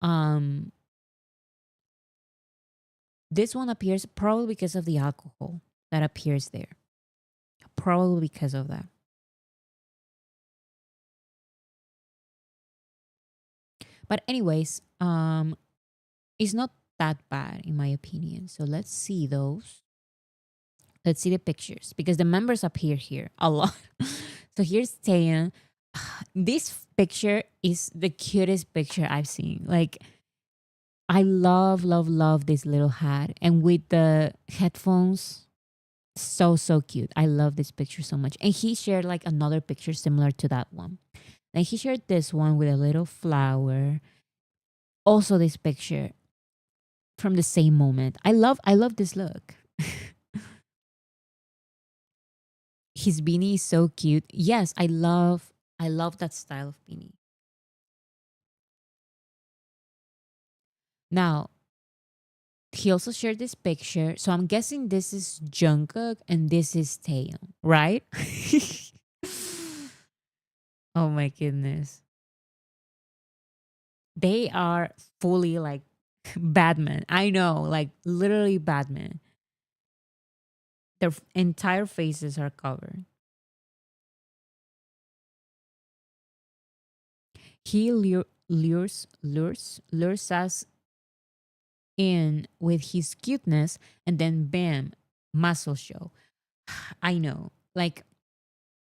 Um this one appears probably because of the alcohol that appears there. Probably because of that. But anyways, it's not that bad in my opinion. So let's see those. Let's see the pictures because the members appear here a lot. So here's Taehyung. This picture is the cutest picture I've seen. Like I love, love, love this little hat and with the headphones. So, so cute. I love this picture so much. And he shared like another picture similar to that one. And he shared this one with a little flower. Also, this picture from the same moment. I love this look. His beanie is so cute. Yes, I love that style of beanie. Now, he also shared this picture. So I'm guessing this is Jungkook and this is Taehyung, right? Oh my goodness. They are fully like Batman. I know, like literally Batman. Their entire faces are covered. He lures us in with his cuteness, and then bam, muscle show. I know. Like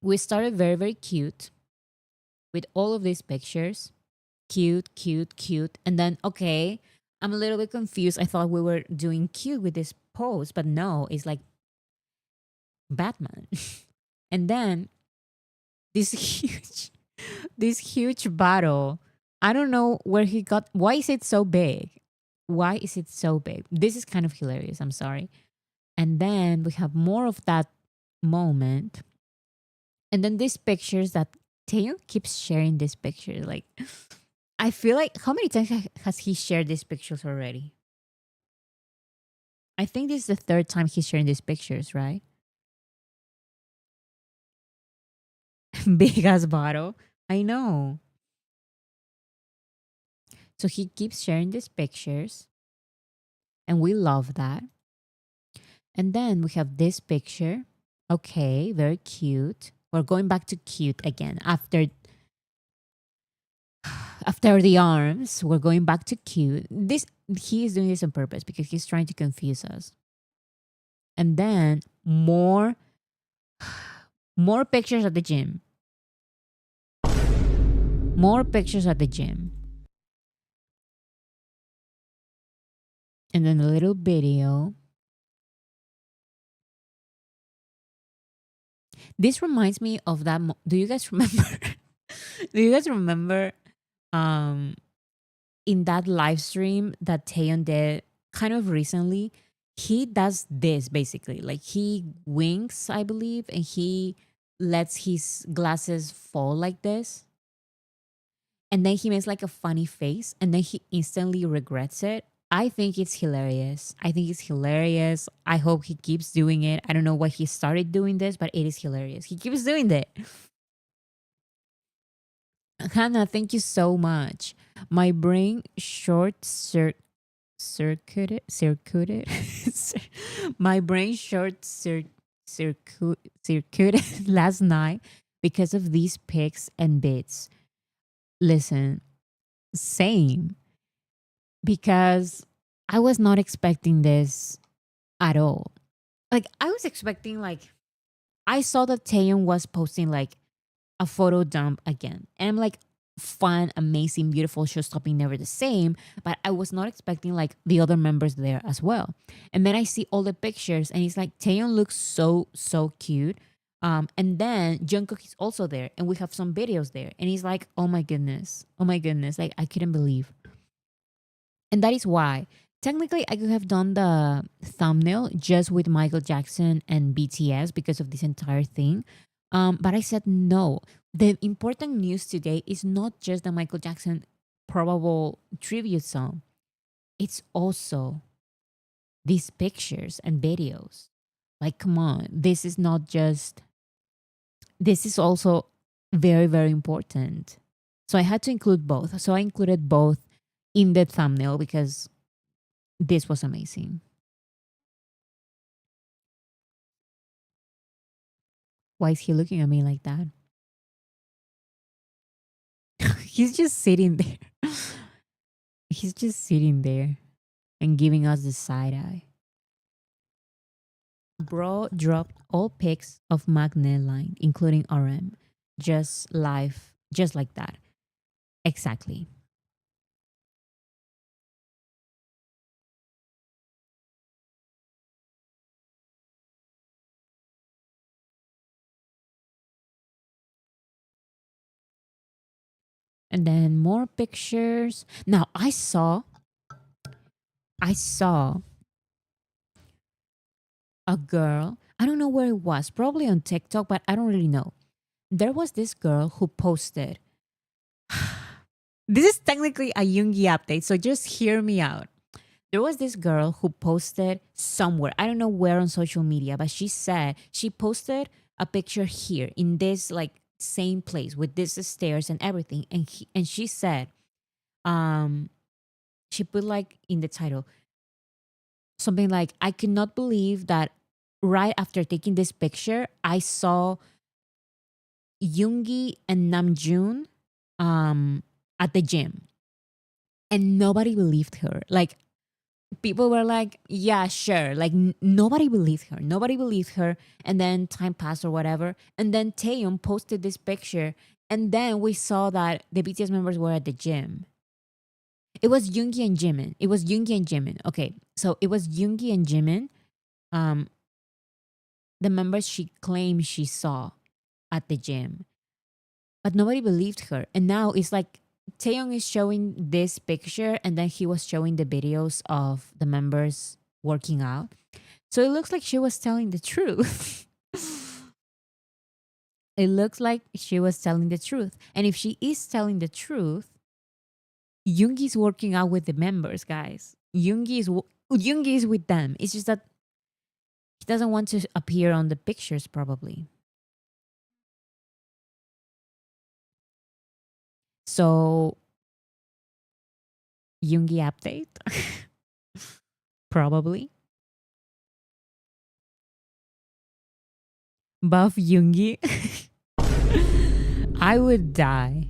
we started very, very cute with all of these pictures. Cute, cute, cute. And then okay, I'm a little bit confused. I thought we were doing cute with this pose, but no, it's like Batman. And then this huge this huge bottle. I don't know where he got, why is it so big? Why is it so big? This is kind of hilarious. I'm sorry. And then we have more of that moment. And then these pictures that Taehyung keeps sharing these pictures. Like, I feel like how many times has he shared these pictures already? I think this is the third time he's sharing these pictures, right? Big ass bottle. I know. So he keeps sharing these pictures, and we love that. And then we have this picture. Okay, very cute. We're going back to cute again after the arms. We're going back to cute. This he is doing this on purpose because he's trying to confuse us. And then more pictures at the gym. More pictures at the gym. And then a little video. This reminds me of that. Do you guys remember? Do you guys remember um in that live stream that Taeyeon did kind of recently? He does this basically. Like he winks, I believe, and he lets his glasses fall like this. And then he makes like a funny face and then he instantly regrets it. I think it's hilarious. I think it's hilarious. I hope he keeps doing it. I don't know why he started doing this, but it is hilarious. He keeps doing that. Hannah, thank you so much. My brain circuited. My brain circuited last night because of these pics and bits. Listen, same, because I was not expecting this at all. Like I was expecting like I saw that Taehyung was posting like a photo dump again. And I'm like, fun, amazing, beautiful, show stopping, never the same. But I was not expecting like the other members there as well. And then I see all the pictures and it's like Taehyung looks so cute. And then Jungkook is also there and we have some videos there. And he's like, oh my goodness. Oh my goodness. Like I couldn't believe. And that is why technically I could have done the thumbnail just with Michael Jackson and BTS because of this entire thing. But I said no. The important news today is not just the Michael Jackson probable tribute song. It's also these pictures and videos. Like, come on. This is not just, this is also very, very important. So I had to include both. So I included both in the thumbnail because this was amazing. Why is he looking at me like that? He's just sitting there. He's just sitting there and giving us the side eye. Bro dropped all pics of Magnet line, including RM. Just live, just like that. Exactly. And then more pictures. Now I saw a girl. I don't know where it was, probably on TikTok, but I don't really know. There was this girl who posted. This is technically a Yoongi update, so just hear me out. There was this girl who posted somewhere, I don't know where on social media, but she said she posted a picture here in this like same place with this stairs and everything. And she said, um, she put like in the title something like, I could not believe that right after taking this picture, I saw Yoongi and Namjoon at the gym. And nobody believed her. Like people were like, yeah, sure. Like nobody believed her. Nobody believed her. And then time passed or whatever. And then Taehyung posted this picture. And then we saw that the BTS members were at the gym. It was Yoongi and Jimin. It was Yoongi and Jimin. Okay. So it was Yoongi and Jimin. Um, the members she claimed she saw at the gym. But nobody believed her. And now it's like Taehyung is showing this picture and then he was showing the videos of the members working out. So it looks like she was telling the truth. It looks like she was telling the truth. And if she is telling the truth, Yoongi is working out with the members, guys. Yoongi is with them. It's just that he doesn't want to appear on the pictures, probably. So, Yoongi update? Probably. Buff Yoongi? I would die.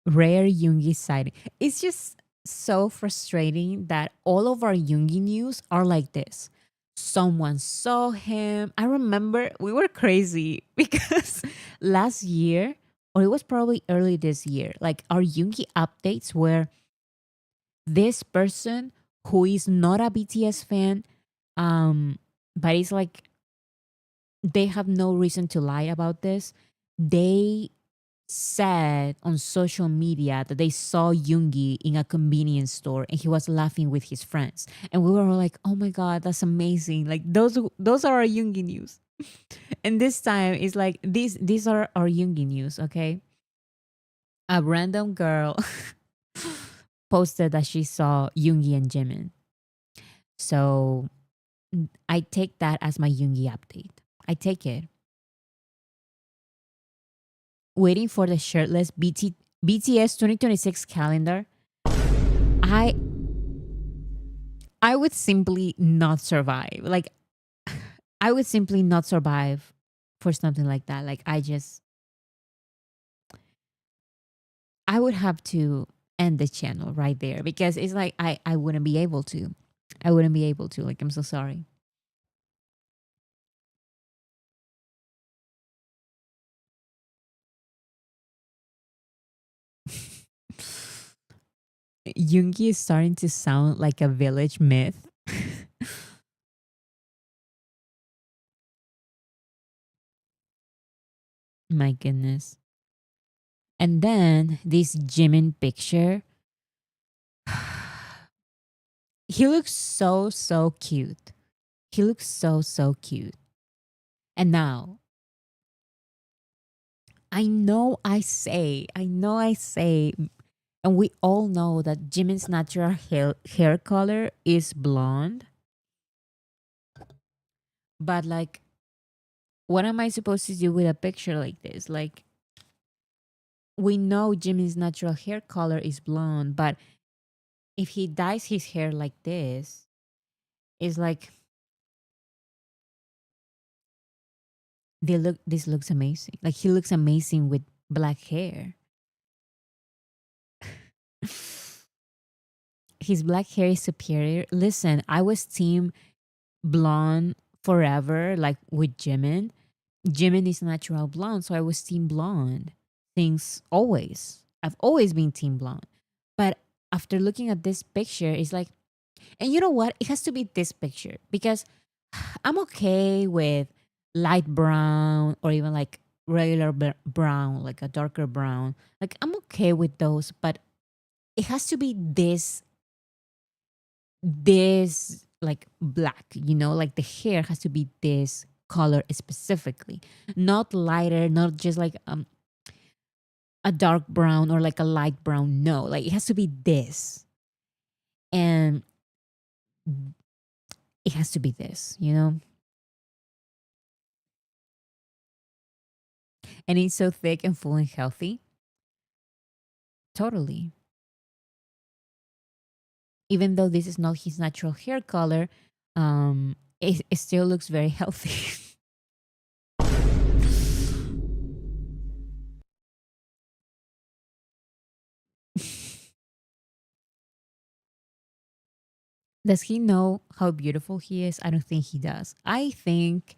Rare Yoongi sighting. It's just so frustrating that all of our Yoongi news are like this. Someone saw him. I remember we were crazy because last year, or it was probably early this year, like our Yoongi updates were this person who is not a BTS fan, but it's like they have no reason to lie about this. They said on social media that they saw Yoongi in a convenience store and he was laughing with his friends. And we were all like, oh my God, that's amazing. Like those are our Yoongi news. And this time it's like these are our Yoongi news, okay? A random girl posted that she saw Yoongi and Jimin. So I take that as my Yoongi update. I take it. Waiting for the shirtless BTS 2026 calendar. I would simply not survive. Like I would simply not survive for something like that. Like I would have to end the channel right there because it's like I wouldn't be able to. I wouldn't be able to. Like I'm so sorry. Yoongi is starting to sound like a village myth. My goodness. And then this Jimin picture. He looks so cute. He looks so cute. And now, I say, and we all know that Jimin's natural hair color is blonde. But like, what am I supposed to do with a picture like this? Like, we know Jimin's natural hair color is blonde, but if he dyes his hair like this, it's like this looks amazing. Like he looks amazing with black hair. His black hair is superior. Listen, I was team blonde forever, like with Jimin. Jimin is natural blonde, so I was team blonde. Things always. I've always been team blonde. But after looking at this picture, it's like, and you know what? It has to be this picture because I'm okay with light brown or even like regular brown, like a darker brown. Like I'm okay with those, but it has to be this like black, like the hair has to be this color specifically, not lighter, not just like a dark brown or like a light brown. No, like it has to be this, and it has to be this. And it's so thick and full and healthy. Totally. Even though this is not his natural hair color, it still looks very healthy. Does he know how beautiful he is? I don't think he does. I think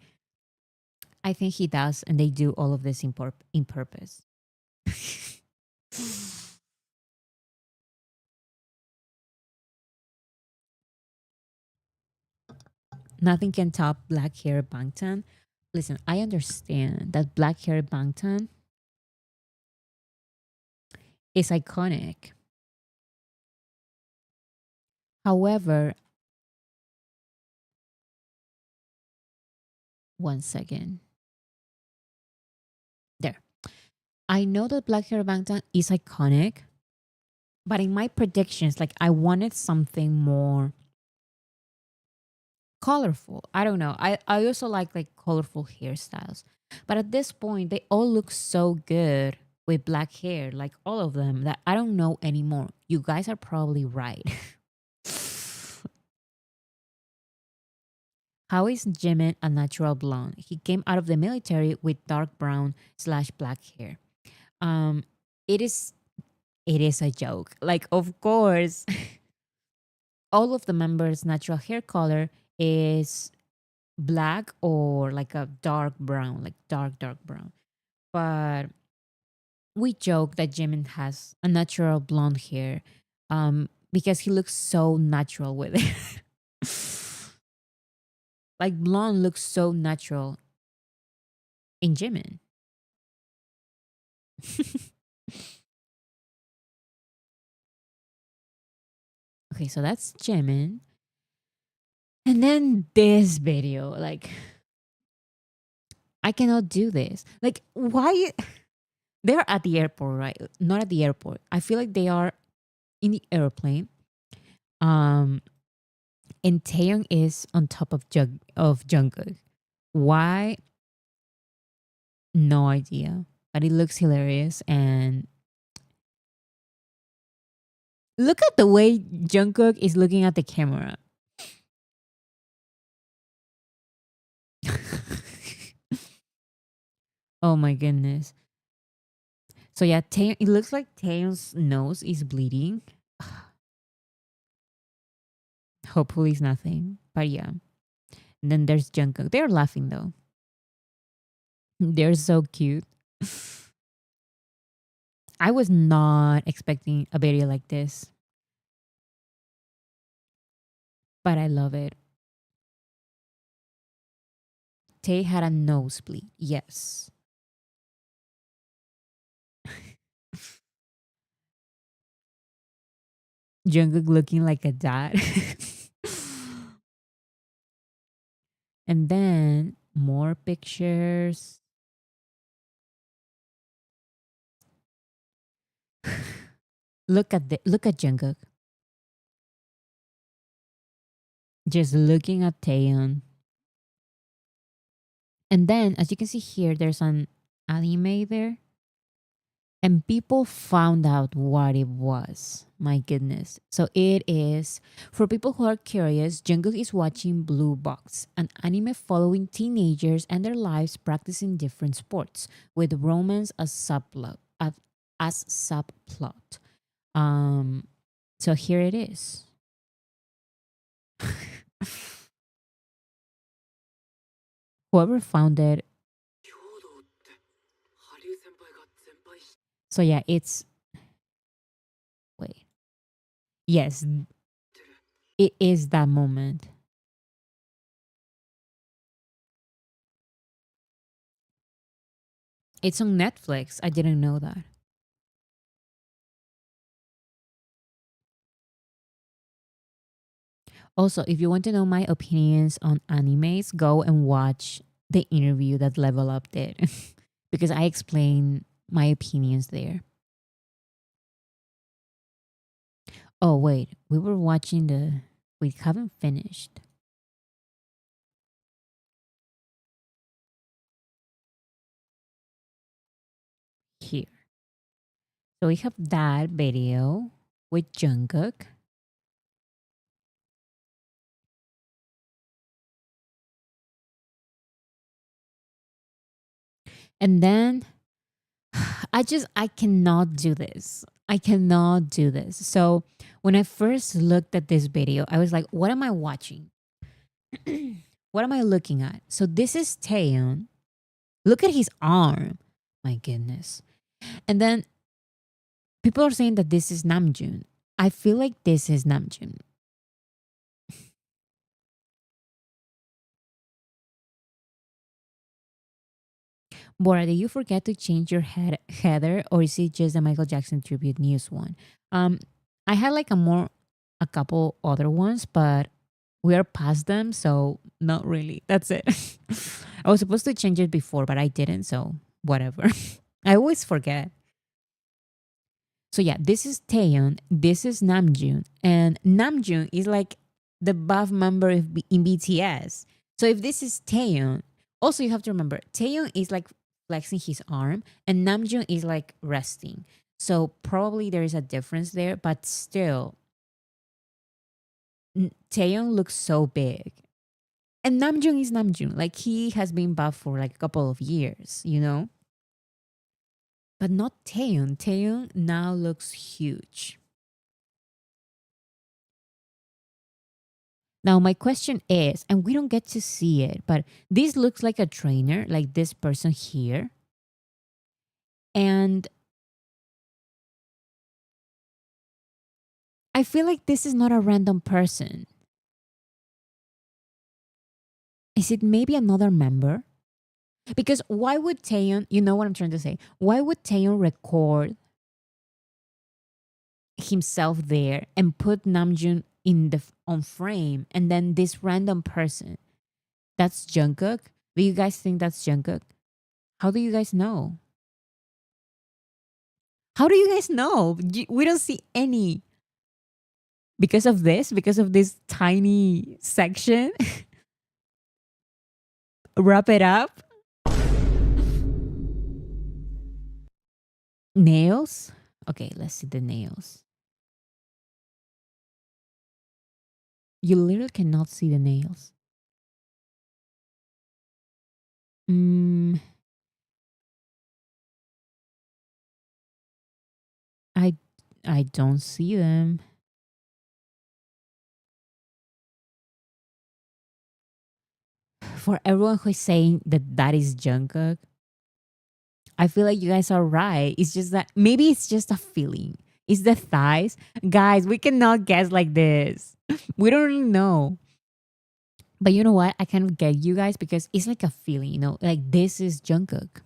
he does, and they do all of this in purpose. Nothing can top black hair Bangtan. Listen, I understand that black hair Bangtan is iconic. However, one second. There. I know that black hair Bangtan is iconic, but in my predictions, like I wanted something more colorful. I don't know. I also like colorful hairstyles. But at this point, they all look so good with black hair, like all of them, that I don't know anymore. You guys are probably right. How is Jimin a natural blonde? He came out of the military with dark brown slash black hair. Um, it is it is a joke. Like, of course, all of the members' natural hair color is black or like a dark brown, like dark brown. But we joke that Jimin has a natural blonde hair because he looks so natural with it. Like blonde looks so natural in Jimin. Okay, so that's Jimin. And then this video, like, I cannot do this. Like, why? They're at the airport, right? Not at the airport. I feel like they are in the airplane. Um, and Taehyung is on top of Jungkook. Why? No idea. But it looks hilarious. And look at the way Jungkook is looking at the camera. Oh my goodness. So yeah, it looks like Taehyung's nose is bleeding. Hopefully it's nothing. But yeah. And then there's Jungkook. They're laughing though. They're so cute. I was not expecting a video like this, but I love it. Tay had a nosebleed. Yes. Jungkook looking like a dad. And then more pictures. Look at Jungkook. Just looking at Taehyung. And then as you can see here, there's an anime there. And people found out what it was. My goodness. So it is, for people who are curious, Jungkook is watching Blue Box, an anime following teenagers and their lives practicing different sports with romance as subplot. As subplot. So here it is. Whoever found it. So yeah, it's, wait. Yes, it is that moment. It's on Netflix. I didn't know that. Also, if you want to know my opinions on animes, go and watch the interview that Level Up did because I explain my opinions there. Oh, wait, we were watching we haven't finished. Here. So we have that video with Jungkook. And then I cannot do this. I cannot do this. So when I first looked at this video, I was like, what am I watching? What am I looking at? So this is Taeyeon. Look at his arm. My goodness. And then people are saying that this is Namjoon. I feel like this is Namjoon. Bora, did you forget to change your header, or is it just the Michael Jackson tribute news one? Um, I had like a couple other ones, but we are past them, so not really. That's it. I was supposed to change it before, but I didn't, so whatever. I always forget. So yeah, this is Taeyeon, this is Namjoon, and Namjoon is like the buff member in BTS. So if this is Taeyeon, also you have to remember Taeyeon is like flexing his arm, and Namjoon is like resting. So probably there is a difference there, but still, Taeyeon looks so big, and Namjoon is Namjoon. Like he has been buff for like a couple of years, you know. But not Taeyeon. Taeyeon now looks huge. Now, my question is, and we don't get to see it, but this looks like a trainer, like this person here. And I feel like this is not a random person. Is it maybe another member? Because why would Taeyeon, you know what I'm trying to say? Why would Taeyeon record himself there and put Namjoon on frame, and then this random person? That's Jungkook? Do you guys think that's Jungkook? How do you guys know? How do you guys know? We don't see any. Because of this tiny section. Wrap it up. Nails. Okay, let's see the nails. You literally cannot see the nails. I I don't see them. For everyone who's saying that that is Jungkook, I feel like you guys are right. It's just that maybe it's just a feeling. It's the thighs. Guys, we cannot guess like this. We don't really know. But you know what? I kind of get you guys because it's like a feeling, you know, like this is Jungkook.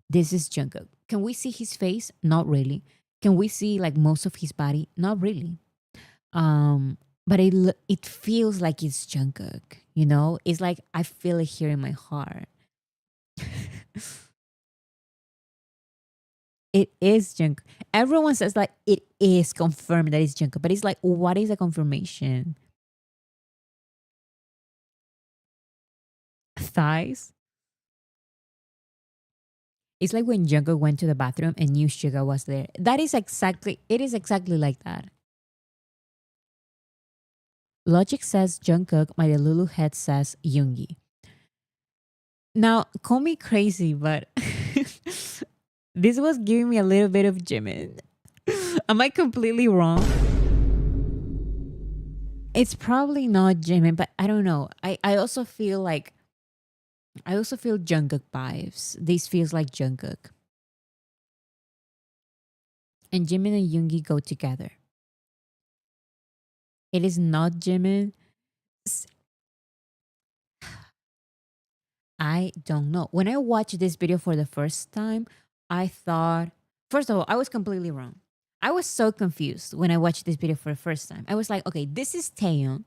This is Jungkook. Can we see his face? Not really. Can we see like most of his body? Not really. Um, but it feels like it's Jungkook. You know, it's like I feel it here in my heart. It is Jungkook. Everyone says like it is confirmed that it's Jungkook, but it's like, what is a confirmation? Thighs. It's like when Jungkook went to the bathroom and knew Suga was there. That is exactly. It is exactly like that. Logic says Jungkook. My Lulu head says Yoongi. Now, call me crazy, but this was giving me a little bit of Jimin. Am I completely wrong? It's probably not Jimin, but I don't know. I also feel like I also feel Jungkook vibes. This feels like Jungkook. And Jimin and Yoongi go together. It is not Jimin. I don't know. When I watched this video for the first time, I thought, first of all, I was completely wrong. I was so confused when I watched this video for the first time. I was like, okay, this is Taehyung,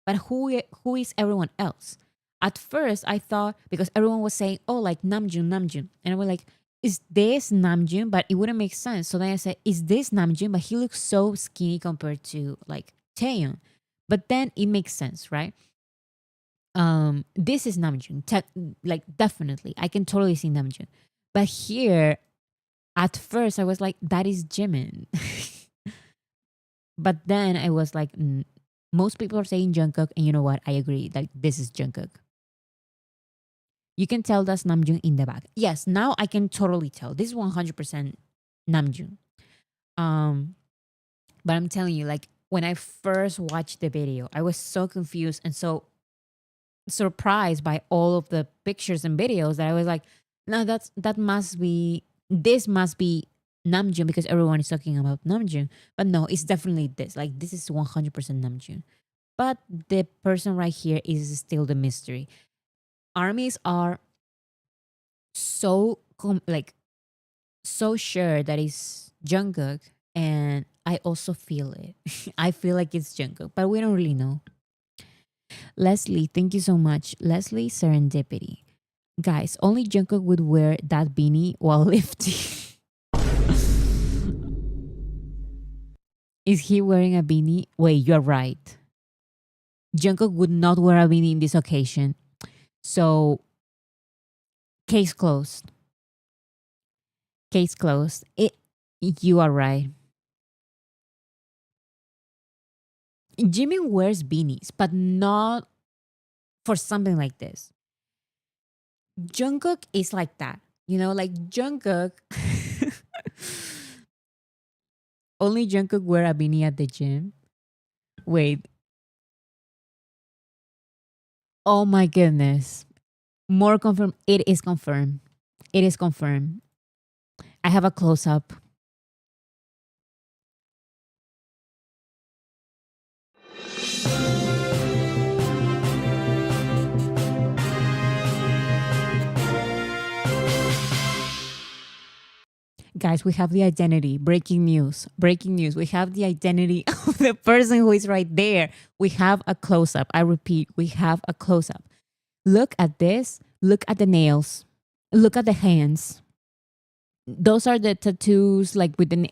but who is everyone else? At first, I thought because everyone was saying, "Oh, like Namjoon, Namjoon," and I was like, "Is this Namjoon?" But it wouldn't make sense. So then I said, "Is this Namjoon?" But he looks so skinny compared to like Taehyung. But then it makes sense, right? This is Namjoon, like definitely, I can totally see Namjoon. But here, at first, I was like, "That is Jimin," but then I was like, most people are saying Jungkook, and you know what? I agree. Like this is Jungkook. You can tell that's Namjoon in the back. Yes, now I can totally tell. This is 100% Namjoon. Um, but I'm telling you, like when I first watched the video, I was so confused and so surprised by all of the pictures and videos that I was like, no, that must be this must be Namjoon because everyone is talking about Namjoon. But no, it's definitely this. Like this is 100% Namjoon. But the person right here is still the mystery. Armies are so like so sure that it's Jungkook, and I also feel it. I feel like it's Jungkook, but we don't really know. Leslie, thank you so much. Leslie Serendipity. Guys, only Jungkook would wear that beanie while lifting. Is he wearing a beanie? Wait, you're right. Jungkook would not wear a beanie in this occasion. So, case closed. Case closed. You are right. Jimmy wears beanies, but not for something like this. Jungkook is like that. You know, like Jungkook. Only Jungkook wear a beanie at the gym. Wait. Oh my goodness. More confirmed. It is confirmed. It is confirmed. I have a close up. Guys, we have the identity. Breaking news. Breaking news. We have the identity of the person who is right there. We have a close up. I repeat, we have a close up. Look at this. Look at the nails. Look at the hands. Those are the tattoos, like with the.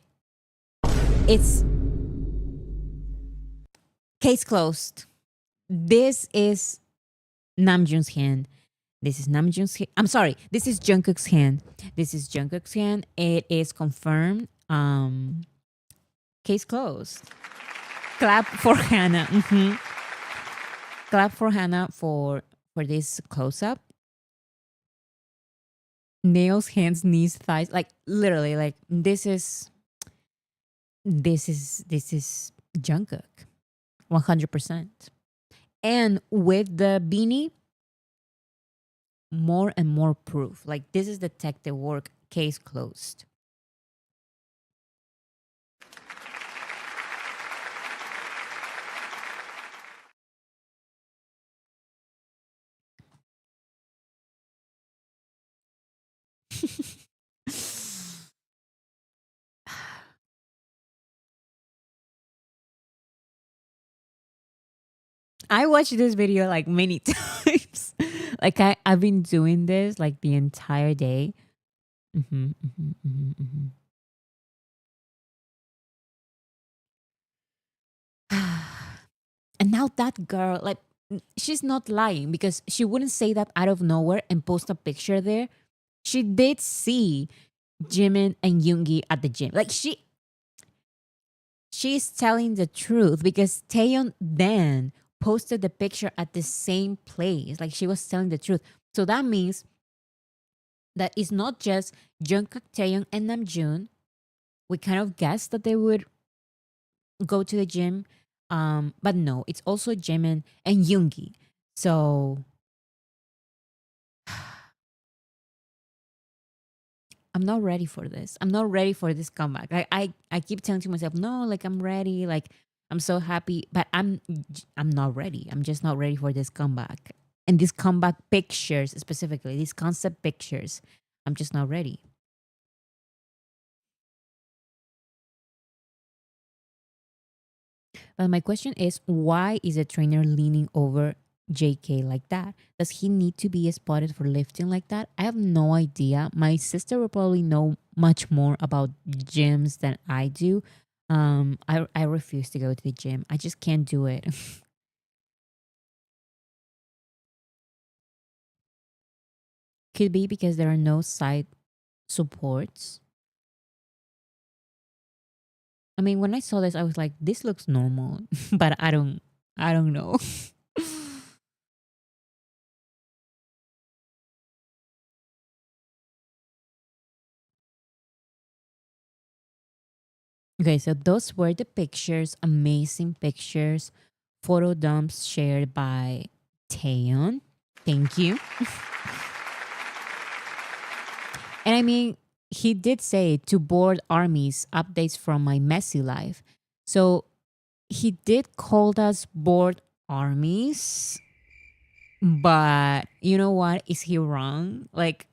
It's case closed. This is Namjoon's hand. This is Namjoon's hand. I'm sorry. This is Jungkook's hand. This is Jungkook's hand. It is confirmed. Case closed. Clap for Hannah. Clap for Hannah for this close up. Nails, hands, knees, thighs. Like literally, like this is this is Jungkook, 100%. And with the beanie, more and more proof. Like this is detective work. Case closed. I watched this video like many times. Like I've been doing this like the entire day. Hmm hmm hmm hmm And now that girl, like, she's not lying because she wouldn't say that out of nowhere and post a picture there. She did see Jimin and Yoongi at the gym. Like she's telling the truth because Taehyung then posted the picture at the same place. Like she was telling the truth. So that means that it's not just Jungkook, Taehyung, and Namjoon. We kind of guessed that they would go to the gym. But no, it's also Jimin and Yoongi. So I'm not ready for this. I'm not ready for this comeback. I keep telling to myself, no, like I'm ready, like I'm so happy, but I'm not ready. I'm just not ready for this comeback. And these comeback pictures specifically, these concept pictures, I'm just not ready. But my question is, why is a trainer leaning over JK like that? Does he need to be spotted for lifting like that? I have no idea. My sister will probably know much more about gyms than I do. I refuse to go to the gym. I just can't do it. Could be because there are no side supports. I mean, when I saw this, I was like, this looks normal, but I don't know. Okay, so those were the pictures, amazing pictures, photo dumps shared by Taeyeon. Thank you. And I mean, he did say to board armies updates from my messy life. So he did call us board armies, but you know what? Is he wrong? Like,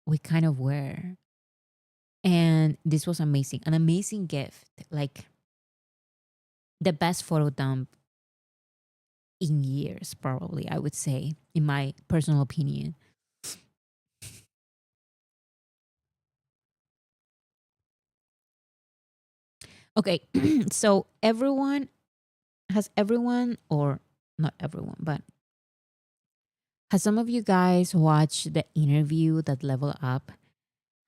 we kind of were. And this was amazing, an amazing gift. Like, the best photo dump in years, probably, I would say, in my personal opinion. Okay, so everyone, or not everyone, but has some of you guys watched the interview that Level Up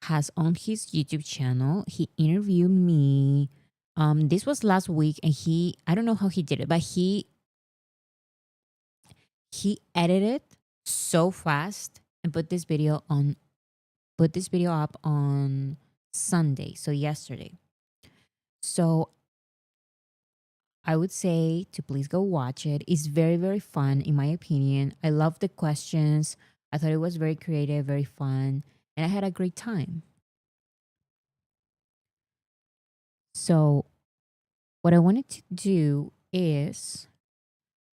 has on his YouTube channel? He interviewed me. This was last week, and I don't know how he did it, but he edited so fast and put this video up on Sunday, so yesterday. So I would say to please go watch it. It's very, very fun, in my opinion. I love the questions. I thought it was very creative, very fun, and I had a great time. So, what I wanted to do is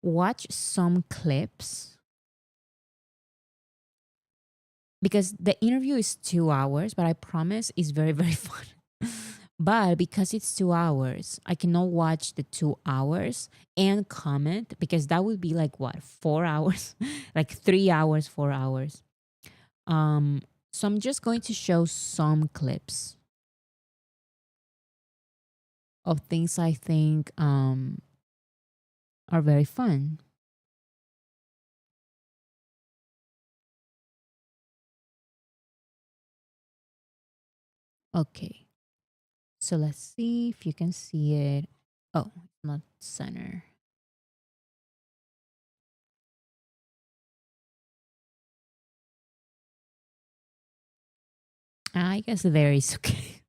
watch some clips because the interview is 2 hours, but I promise it's very, very fun. But because it's 2 hours, I cannot watch the 2 hours and comment because that would be like what, 4 hours, like 3 hours, 4 hours. So I'm just going to show some clips of things I think are very fun. Okay, so let's see if you can see it. Oh, not center. I guess there is okay.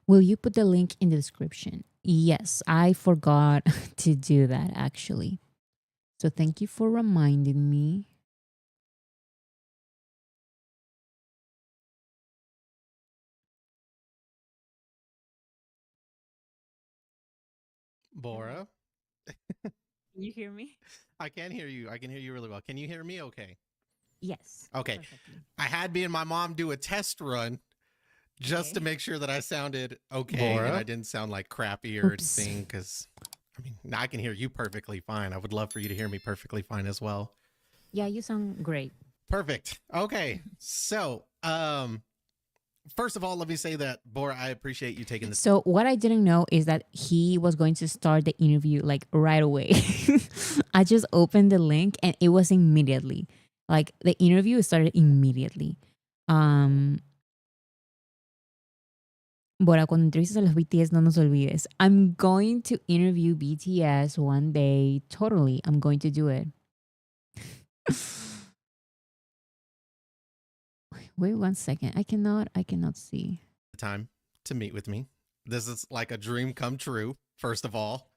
Will you put the link in the description? Yes, I forgot to do that actually. So thank you for reminding me. Bora, Can you hear me? I can hear you. I can hear you really well. Can you hear me okay? Yes. Okay. Perfectly. I had me and my mom do a test run just to Okay. make sure that I sounded okay and I Bora? didn't sound like crappy or Oops. anything. Because, I mean, now I can hear you perfectly fine. I would love for you to hear me perfectly fine as well. Yeah, you sound great. Perfect. Okay. So, first of all, let me say that, Bora, I appreciate you taking this. So what I didn't know is that he was going to start the interview like right away. I just opened the link and it was immediately. Like the interview started immediately. Bora, cuando entrevistas a los BTS, no nos olvides. I'm going to interview BTS one day. Totally. I'm going to do it. Wait 1 second. I cannot see. Time to meet with me. This is like a dream come true, first of all.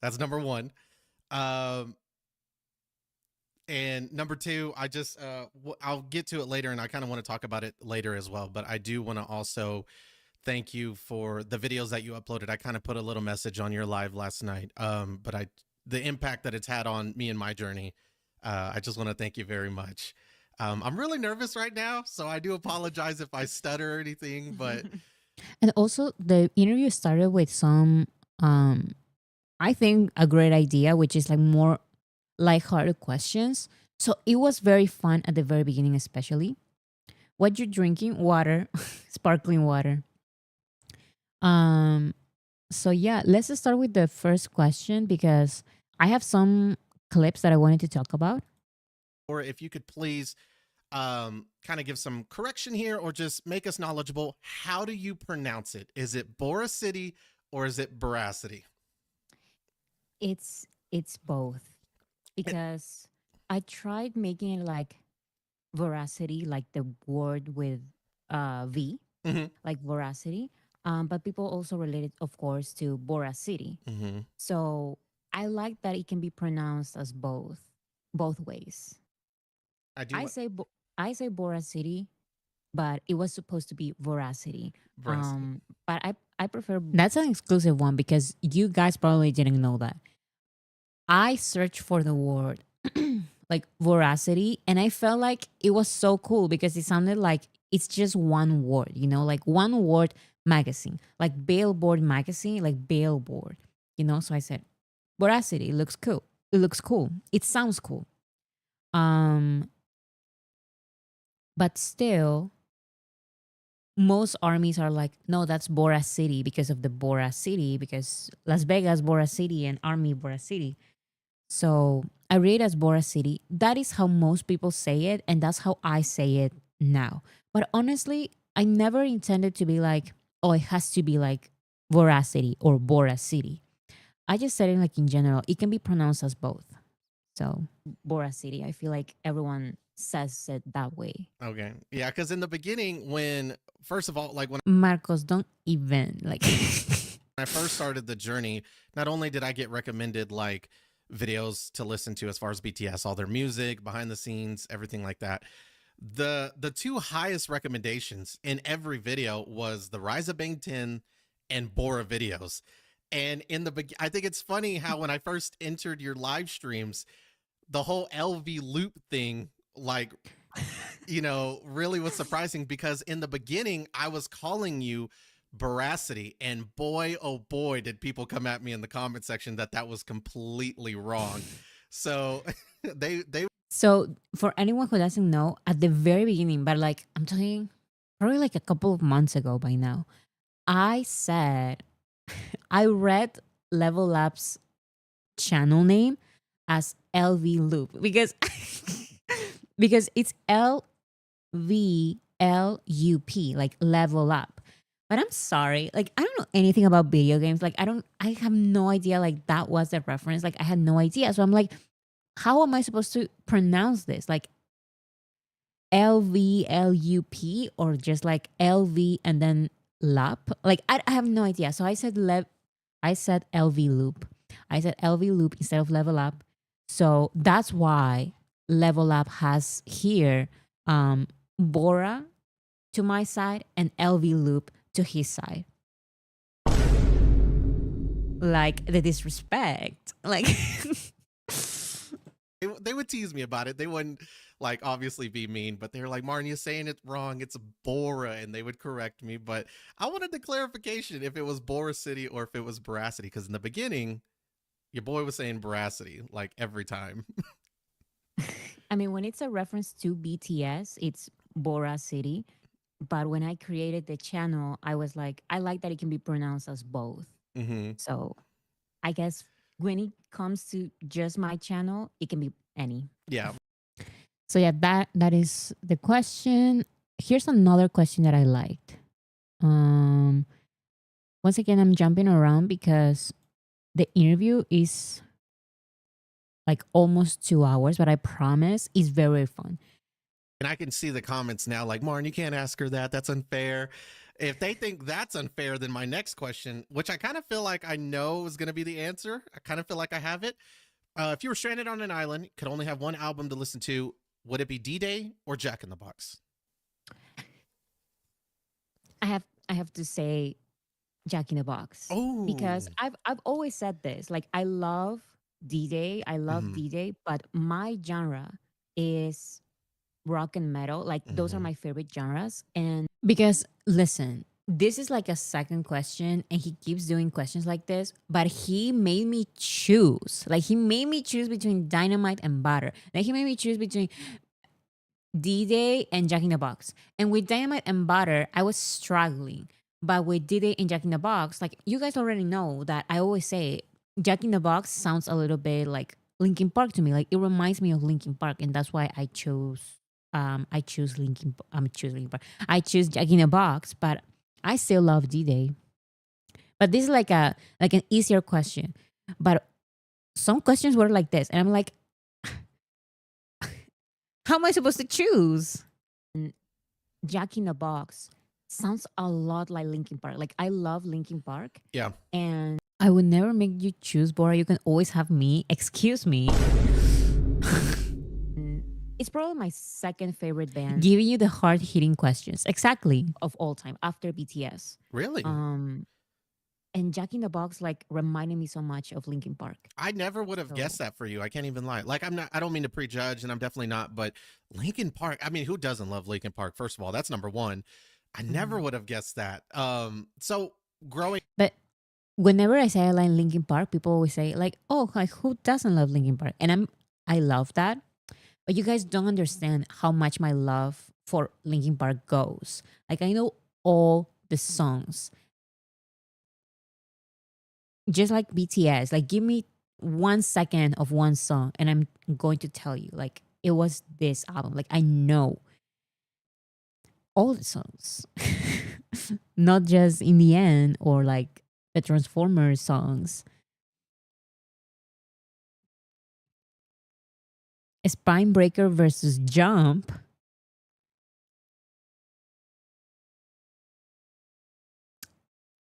That's number one. And number two, I just I'll get to it later, and I kind of want to talk about it later as well. But I do want to also thank you for the videos that you uploaded. I kind of put a little message on your live last night. But the impact that it's had on me and my journey, I just want to thank you very much. I'm really nervous right now, so I do apologize if I stutter or anything. But And also the interview started with some I think a great idea, which is like more lighthearted questions. So it was very fun at the very beginning, especially. What you drinking? Water, sparkling water. So yeah, let's just start with the first question because I have some clips that I wanted to talk about. or if you could please kind of give some correction here or just make us knowledgeable. How do you pronounce it? Is it Bora City or is it Boracity? It's both because I tried making it like veracity, like the word with V, Mhm. like veracity. But people also relate it, of course, to Bora City. Mm-hmm. So I like that it can be pronounced as both ways. I do. I say Bora City, but it was supposed to be Voracity. Veracity. But I prefer that's an exclusive one because you guys probably didn't know that. I searched for the word like voracity and I felt like it was so cool because it sounded like it's just one word, you know, like one word magazine, like Billboard magazine, like Billboard, you know. So I said, voracity looks cool. It looks cool. It sounds cool. Um, but still, most armies are like, no, that's Bora City because of the Bora City, because Las Vegas, Bora City, and Army, Bora City. So I read it as Bora City. That is how most people say it, and that's how I say it now. But honestly, I never intended to be like, oh, it has to be like Voracity or Bora City. I just said it like in general. It can be pronounced as both. So Bora City, I feel like everyone says it that way. Okay. Yeah, because in the beginning, when first of all, like when Marcos, don't even like. I first started the journey, not only did I get recommended like videos to listen to as far as BTS, all their music, behind the scenes, everything like that. The two highest recommendations in every video was the Rise of Bang 10 and Bora videos. And in the I think it's funny how when I first entered your live streams, the whole LV loop thing, like, you know, really was surprising because in the beginning I was calling you Boracity, and boy, oh boy, did people come at me in the comment section that was completely wrong. So they So for anyone who doesn't know, at the very beginning, but like I'm talking probably like a couple of months ago by now, I said I read Level Lab's channel name as LV Loop because because it's LVLUP, like level up. But I'm sorry, like I don't know anything about video games. Like I have no idea like that was the reference. Like I had no idea. So I'm like, how am I supposed to pronounce this? Like LVLUP or just like LV and then lap. Like I have no idea. So I said LV loop. I said LV loop instead of level up. So that's why level up has here Bora to my side and LV loop to his side. Like the disrespect. Like They would tease me about it. They wouldn't like obviously be mean, but they were like, Martin, you're saying it wrong. It's Bora, and they would correct me. But I wanted the clarification if it was Bora City or if it was Veracity, because in the beginning, your boy was saying Veracity like every time. I mean, when it's a reference to BTS, it's Bora City. But when I created the channel, I was like, I like that it can be pronounced as both. Mm-hmm. So I guess when it comes to just my channel, it can be any. Yeah. So yeah, that is the question. Here's another question that I liked. Once again, I'm jumping around because the interview is like almost 2 hours, but I promise it's very fun. And I can see the comments now like, Martin, you can't ask her that. That's unfair. If they think that's unfair, then my next question, which I kind of feel like I know is going to be the answer, I kind of feel like I have it. If you were stranded on an island, could only have one album to listen to, would it be D-Day or Jack in the Box? I have to say Jack in the Box. Oh, Because I've always said this. Like I love D-Day. I love Mhm. D-Day, but my genre is rock and metal. Like those are Mhm. my favorite genres. And because listen, this is like a second question and he keeps doing questions like this, but he made me choose. Like he made me choose between Dynamite and Butter. Like he made me choose between D-Day and Jack in the Box. And with Dynamite and Butter, I was struggling. But with D-Day and Jack in the Box, like you guys already know that I always say Jack in the Box sounds a little bit like Linkin Park to me. Like it reminds me of Linkin Park, and that's why I chose Linkin Park. I choose Jack in the Box, but I still love D-Day. But this is like an easier question. But some questions were like this, and I'm like, how am I supposed to choose? And Jack in the Box sounds a lot like Linkin Park. Like I love Linkin Park. Yeah. And I would never make you choose, Bora. You can always have me. Excuse me. It's probably my second favorite band. Giving you the hard hitting questions. Exactly. Of all time after BTS. Really? And Jack in the Box like reminded me so much of Linkin Park. I never would have guessed that for you. I can't even lie. Like I don't mean to prejudge, and I'm definitely not, but Linkin Park, I mean, who doesn't love Linkin Park? First of all, that's number one. I never would have guessed that. So growing. But whenever I say I like Linkin Park, people always say like, "Oh, like who doesn't love Linkin Park?" And I love that, but you guys don't understand how much my love for Linkin Park goes. Like I know all the songs, just like BTS. Like give me 1 second of one song, and I'm going to tell you like it was this album. Like I know all the songs, not just in the end or like the Transformers songs. Spine Breaker versus Jump.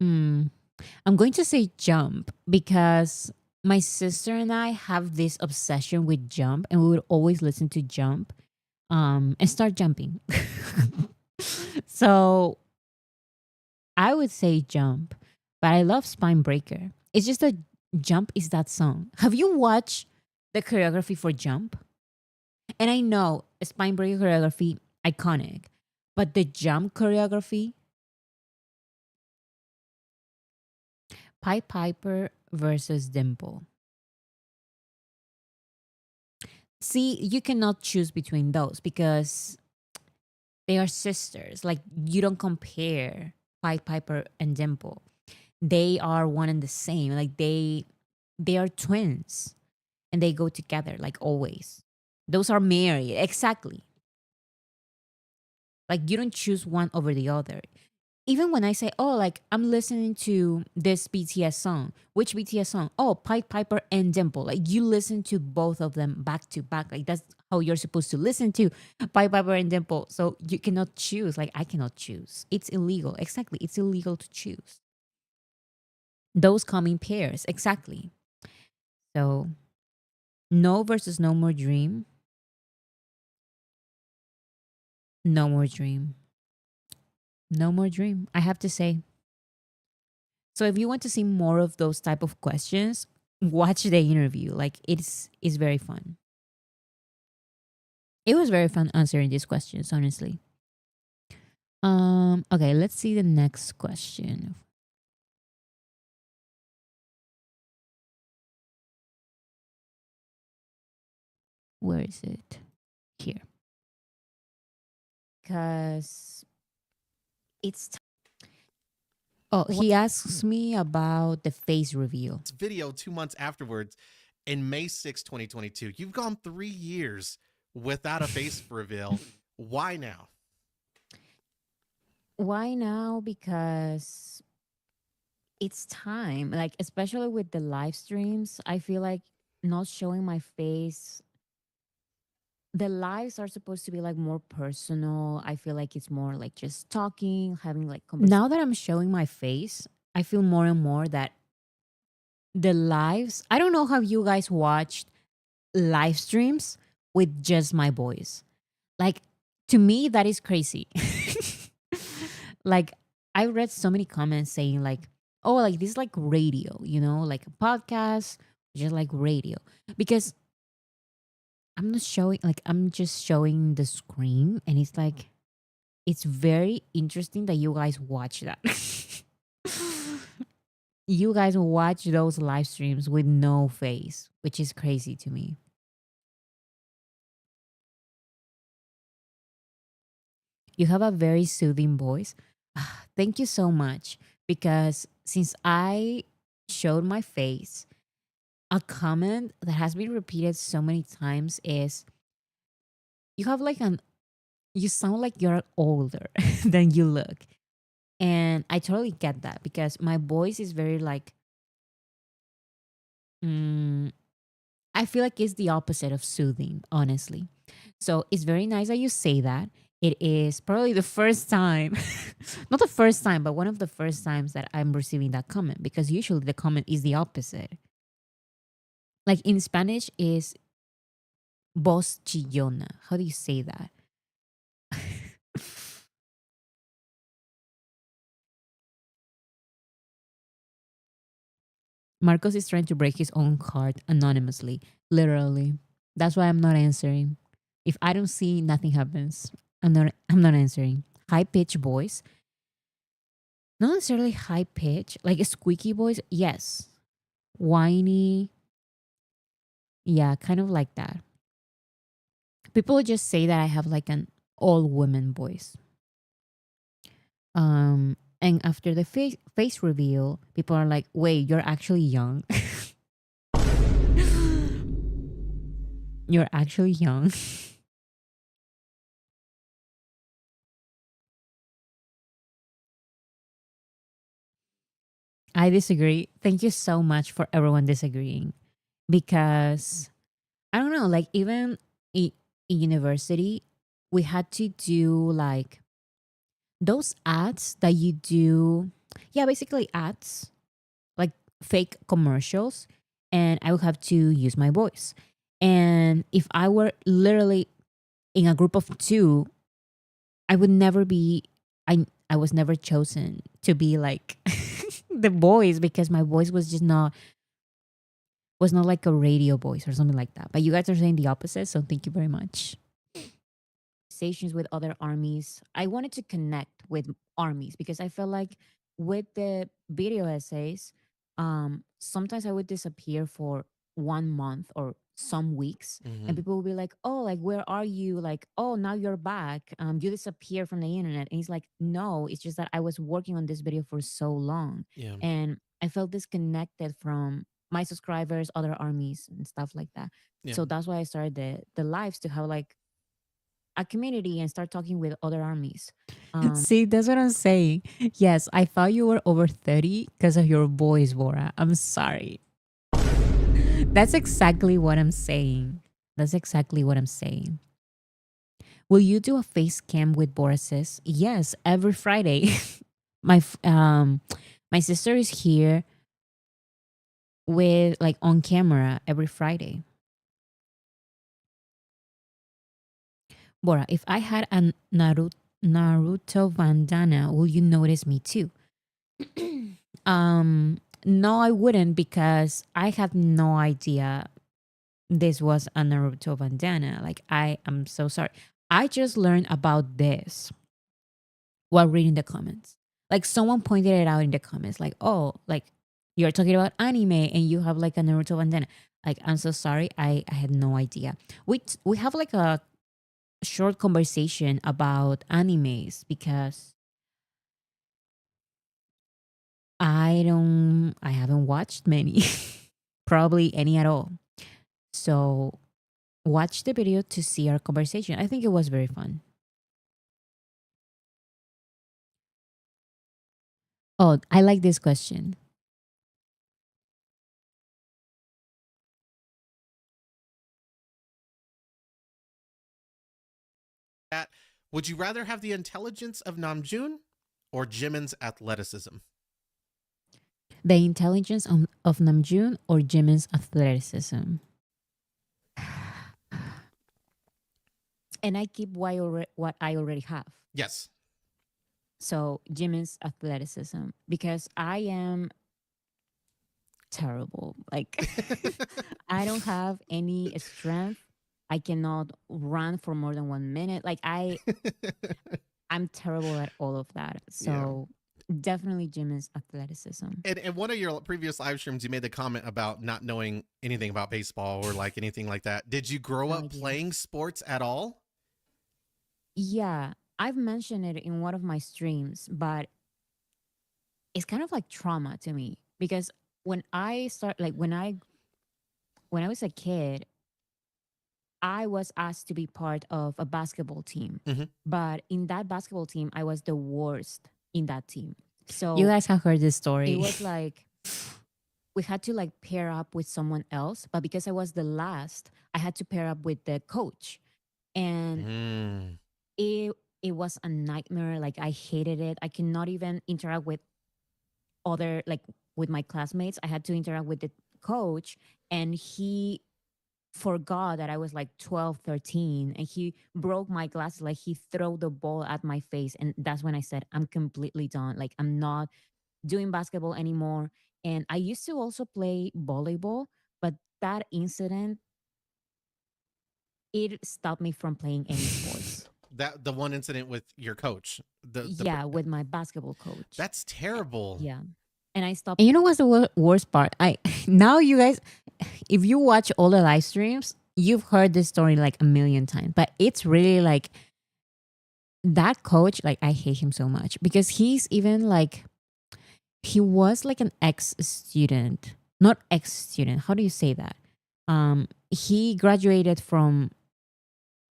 I'm going to say Jump because my sister and I have this obsession with Jump, and we would always listen to Jump and start jumping. So I would say Jump, but I love Spine Breaker. It's just that Jump is that song. Have you watched the choreography for Jump? And I know Spine Breaker choreography, iconic, but the Jump choreography, Pied Piper versus Dimple. See, you cannot choose between those because they are sisters. Like you don't compare Pied Piper and Dimple. They are one and the same. Like they are twins and they go together like always. Those are married. Exactly. Like you don't choose one over the other. even when I say, oh, like I'm listening to this BTS song, which BTS song? Oh, Pied Piper and Dimple. Like you listen to both of them back to back. Like that's how you're supposed to listen to Pied Piper and Dimple. So you cannot choose. Like I cannot choose. It's illegal. Exactly. It's illegal to choose. Those come in pairs. Exactly. So no versus no more dream. No more dream. No more dream. I have to say. So if you want to see more of those type of questions, watch the interview. Like it's very fun. It was very fun answering these questions, honestly. Okay, let's see the next question. Where is it? Here. Cuz it's Oh, he asks me about the face reveal. Video 2 months afterwards in May 6, 2022. You've gone 3 years without a face reveal. Why now? Why now? Because it's time. Like especially with the live streams, I feel like not showing my face, the lives are supposed to be like more personal. I feel like it's more like just talking, having like now that I'm showing my face, I feel more and more that the lives, I don't know how you guys watched live streams with just my voice. Like to me that is crazy. Like I read so many comments saying like, oh, like this is like radio, you know, like a podcast, just like radio. Because I'm not showing, like I'm just showing the screen, and it's like it's very interesting that you guys watch that. You guys watch those live streams with no face, which is crazy to me. You have a very soothing voice. Thank you so much. Because since I showed my face, a comment that has been repeated so many times is you have like an, you sound like you're older than you look. And I totally get that because my voice is very like, mm, I feel like it's the opposite of soothing, honestly. So it's very nice that you say that. It is probably the first time, not the first time, but one of the first times that I'm receiving that comment, because usually the comment is the opposite. Like in Spanish is voz chillona. How do you say that? Marcos is trying to break his own heart anonymously, literally. That's why I'm not answering. If I don't see, nothing happens. I'm not answering. High pitch voice. Not necessarily high pitch, like a squeaky voice. Yes. Whiny. Yeah, kind of like that. People just say that I have like an all woman voice. And after the face reveal, people are like, "Wait, you're actually young." You're actually young. I disagree. Thank you so much for everyone disagreeing, because I don't know, like even in university, we had to do like those ads that you do. Yeah, basically ads, like fake commercials, and I would have to use my voice. And if I were literally in a group of two, I would never be. I was never chosen to be like the voice, because my voice was not like a radio voice or something like that. But you guys are saying the opposite, so thank you very much. Conversations with other armies. I wanted to connect with armies because I felt like with the video essays, sometimes I would disappear for 1 month or some weeks, and Mhm. people will be like, "Oh, like where are you? Like, oh, now you're back. You disappeared from the internet." And it's like, no, it's just that I was working on this video for so long, Yeah. and I felt disconnected from my subscribers, other armies, and stuff like that. Yeah. So that's why I started the lives to have like a community and start talking with other armies. See, that's what I'm saying. Yes, I thought you were over 30 because of your voice, Bora. I'm sorry. That's exactly what I'm saying. That's exactly what I'm saying. Will you do a face cam with Boris's? Yes, every Friday. My sister is here with like on camera every Friday. Bora, if I had a Naruto bandana, will you notice me too? No, I wouldn't because I had no idea this was a Naruto bandana. Like I am so sorry. I just learned about this while reading the comments. Like someone pointed it out in the comments, like, oh, like you're talking about anime and you have like a Naruto bandana. Like, I'm so sorry. I had no idea. We have like a short conversation about animes because I haven't watched many. Probably any at all. So watch the video to see our conversation. I think it was very fun. Oh, I like this question. That would you rather have the intelligence of Namjoon or Jimin's athleticism? The intelligence of Namjoon or Jimin's athleticism? And I keep what I already have. Yes. So Jimin's athleticism, because I am terrible. Like I don't have any strength. I cannot run for more than 1 minute. Like I'm terrible at all of that. So definitely Jimin's athleticism. And in one of your previous live streams, you made the comment about not knowing anything about baseball or like anything like that. Did you grow No up idea. playing sports at all? Yeah, I've mentioned it in one of my streams, but it's kind of like trauma to me because when I start like when I was a kid, I was asked to be part of a basketball team. Mhm. But in that basketball team, I was the worst in that team. So You guys have heard this story. it was like we had to like pair up with someone else, but because I was the last, I had to pair up with the coach. And Mm. it was a nightmare. Like I hated it. I cannot even interact with other like with my classmates. I had to interact with the coach, and he forgot that I was like 12, 13, and he broke my glasses. Like he threw the ball at my face. And that's when I said, I'm completely done. Like I'm not doing basketball anymore. And I used to also play volleyball, but that incident, it stopped me from playing any sports. That the one incident with your coach. Yeah, with my basketball coach. That's terrible. Yeah. And I stopped. And you know what's the worst part? Now you guys, if you watch all the live streams, you've heard this story like a million times. But it's really like that coach. Like I hate him so much because he's even like he was like an ex-student, not ex-student. How do you say that? He graduated from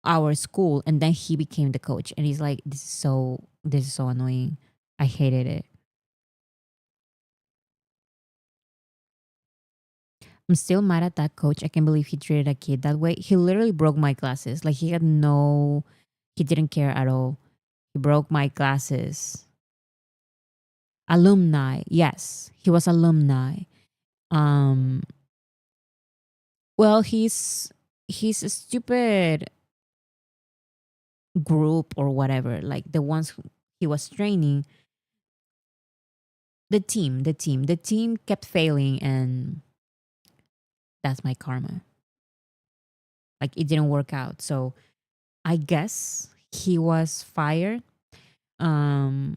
our school and then he became the coach, and he's like, this is so annoying. I hated it. I'm still mad at that coach. I can't believe he treated a kid that way. He literally broke my glasses. Like he didn't care at all. He broke my glasses. Alumni. Yes, he was alumni. Well, he's a stupid group or whatever. Like the ones who he was training. The team kept failing, and that's my karma. Like it didn't work out. So I guess he was fired. So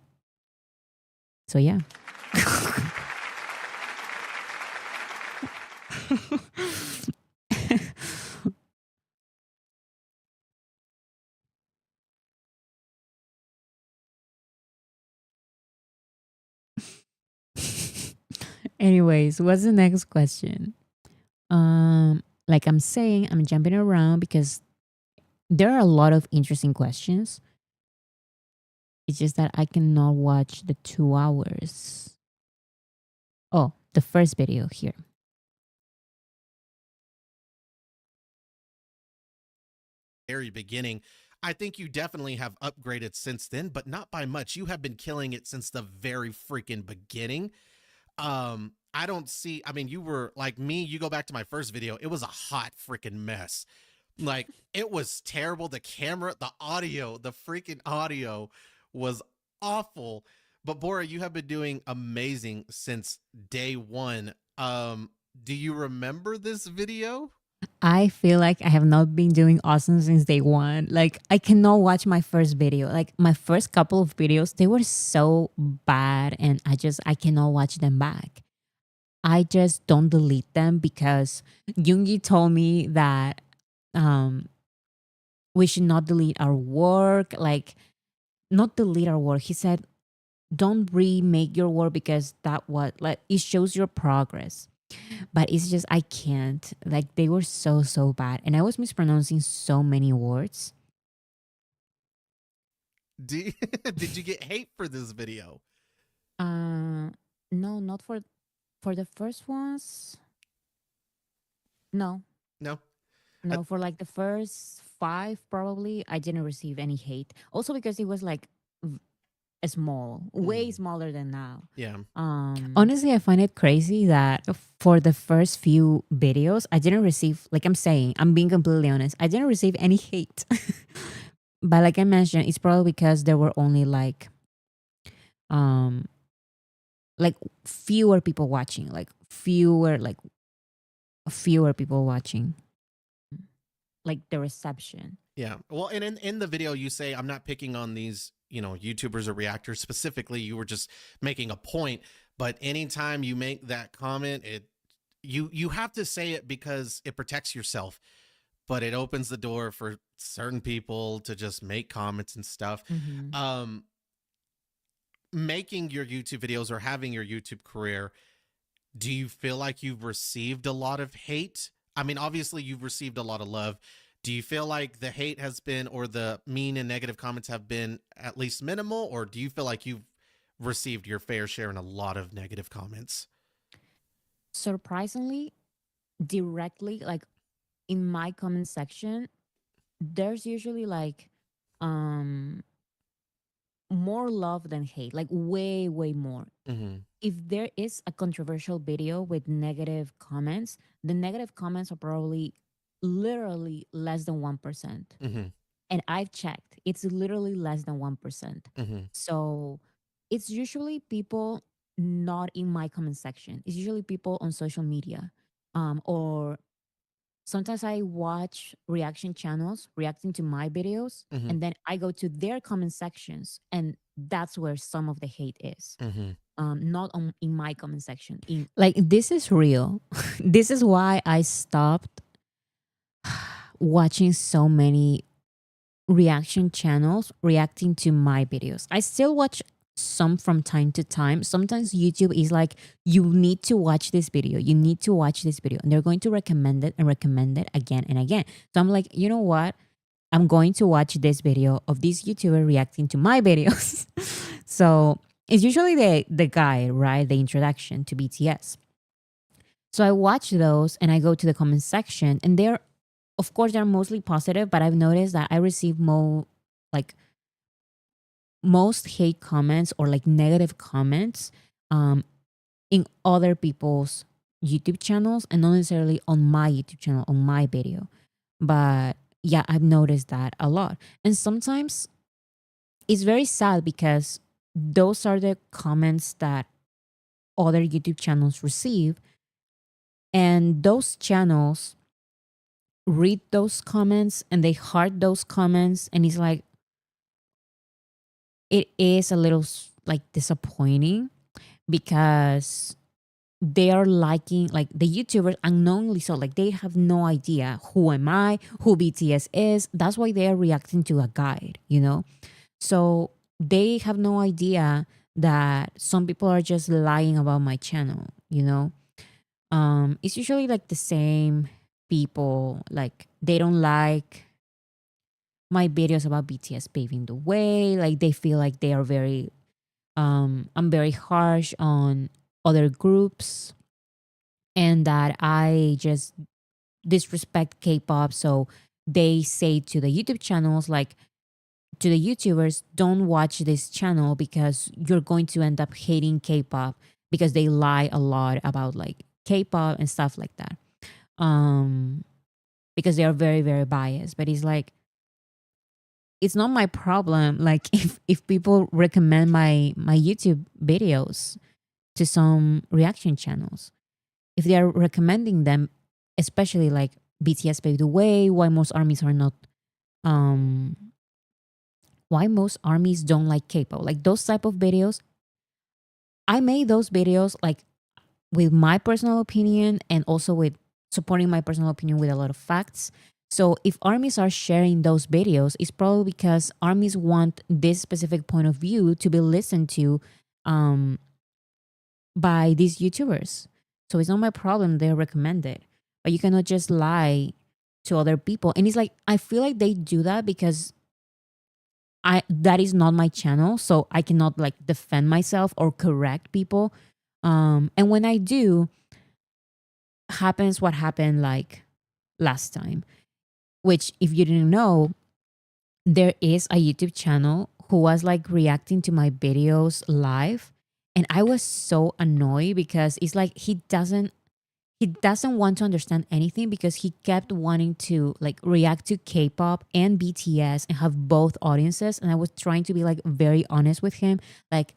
yeah. Anyways, what's the next question? Like I'm saying, I'm jumping around because there are a lot of interesting questions. It's just that I cannot watch the 2 hours. Oh, the first video here. Very beginning. I think you definitely have upgraded since then, but not by much. You have been killing it since the very freaking beginning. I don't see, I mean, you were like me, you go back to my first video, it was a hot freaking mess. Like, it was terrible. The camera, the audio, the freaking audio was awful. But Bora, you have been doing amazing since day one. Do you remember this video? I feel like I have not been doing awesome since day one. Like, I cannot watch my first video. Like, my first couple of videos, they were so bad, and I cannot watch them back. I just don't delete them because Yoongi told me that we should not delete our work. Like, not delete our work. He said, don't remake your work because like it shows your progress. But it's just I can't. Like, they were so bad, and I was mispronouncing so many words. Did you get hate for this video? No, not for the first ones. No, No. no, for like the first 5 probably I didn't receive any hate. Also because it was like small, way smaller than now. Yeah. Honestly, I find it crazy that for the first few videos, I didn't receive, like I'm being completely honest, I didn't receive any hate. But like I mentioned, it's probably because there were only like fewer people watching, fewer people watching, like the reception. Yeah. Well, and in the video, you say, I'm not picking on these, YouTubers or reactors specifically. You were just making a point. But anytime you make that comment, you have to say it because it protects yourself, but it opens the door for certain people to just make comments and stuff. Making your YouTube videos or having your YouTube career, do you feel like you've received a lot of hate? I mean, obviously you've received a lot of love. Do you feel like the hate has been, or the mean and negative comments have been at least minimal, or do you feel like you've received your fair share and a lot of negative comments? Surprisingly, directly, like in my comment section, there's usually like more love than hate, like way more. If there is a controversial video with negative comments, the negative comments are probably literally less than 1%. And I've checked, it's literally less than 1%. So it's usually people not in my comment section. It's usually people on social media. Or sometimes I watch reaction channels reacting to my videos, and then I go to their comment sections, and that's where some of the hate is. Not in my comment section. Like, this is real. This is why I stopped watching so many reaction channels reacting to my videos. I still watch some from time to time. Sometimes YouTube is like, you need to watch this video. You need to watch this video. And they're going to recommend it and recommend it again and again. So I'm like, you know what? I'm going to watch this video of this YouTuber reacting to my videos. So it's usually the guide, right? The introduction to BTS. So I watch those and I go to the comment section, and they're, of course, they're mostly positive, but I've noticed that I receive most hate comments or like negative comments in other people's YouTube channels, and not necessarily on my YouTube channel, on my video. But yeah, I've noticed that a lot. And sometimes it's very sad because those are the comments that other YouTube channels receive. And those channels read those comments and they heart those comments. And it's like, it is a little like disappointing because they are liking, like, the YouTubers unknowingly, so like they have no idea who am I, who BTS is. That's why they are reacting to a guide, so they have no idea that some people are just lying about my channel. It's usually like the same people, like they don't like my videos about BTS paving the way. Like they feel like they are very I'm very harsh on other groups, and that I just disrespect K-pop. So they say to the YouTube channels, like to the YouTubers, don't watch this channel because you're going to end up hating K-pop, because they lie a lot about like K-pop and stuff like that. Um because they are very, very biased. But it's like, it's not my problem. Like if people recommend my YouTube videos to some reaction channels, if they are recommending them, especially like BTS Paved the Way, why most armies are not um why most armies don't like K-pop, like those type of videos. I made those videos like with my personal opinion, and also with supporting my personal opinion with a lot of facts. So if armies are sharing those videos, it's probably because armies want this specific point of view to be listened to um, by these YouTubers. So it's not my problem they're recommended. But you cannot just lie to other people. And it's like, I feel like they do that because that is not my channel. So I cannot like defend myself or correct people. And when I do, happens what happened like last time, which, if you didn't know, there is a YouTube channel who was like reacting to my videos live, and I was so annoyed because it's like he doesn't want to understand anything, because he kept wanting to like react to K-pop and BTS and have both audiences, and I was trying to be like very honest with him, like,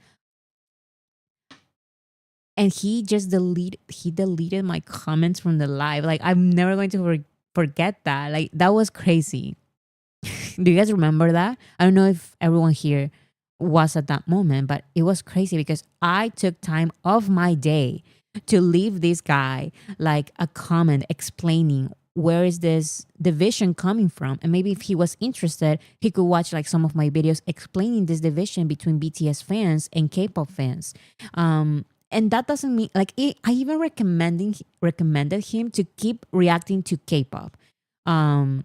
and he deleted my comments from the live. Like, I'm never going to forget that. Like, that was crazy. Do you guys remember that? I don't know if everyone here was at that moment, but it was crazy because I took time of my day to leave this guy like a comment explaining where is this division coming from, and maybe if he was interested, he could watch like some of my videos explaining this division between BTS fans and K-pop fans. And that doesn't mean like I even recommended him to keep reacting to K-pop. um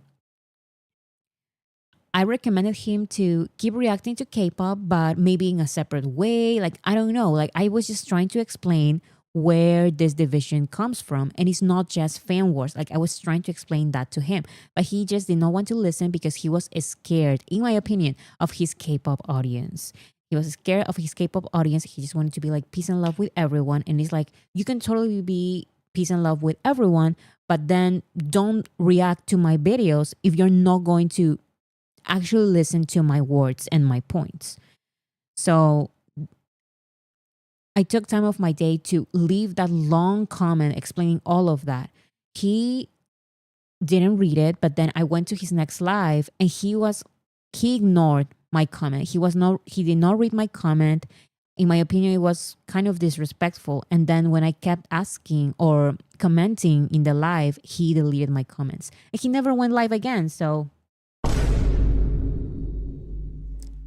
I recommended him to keep reacting to K-pop, but maybe in a separate way. Like, I don't know. Like, I was just trying to explain where this division comes from. And it's not just fan wars. Like, I was trying to explain that to him. But he just did not want to listen because he was scared, in my opinion, of his K-pop audience. He was scared of his K-pop audience. He just wanted to be like peace and love with everyone. And it's like, you can totally be peace and love with everyone, but then don't react to my videos if you're not going to actually listen to my words and my points. So I took time of my day to leave that long comment explaining all of that. He didn't read it, but then I went to his next live and he ignored my comment. He did not read my comment. In my opinion, it was kind of disrespectful. And then when I kept asking or commenting in the live, he deleted my comments. And he never went live again. So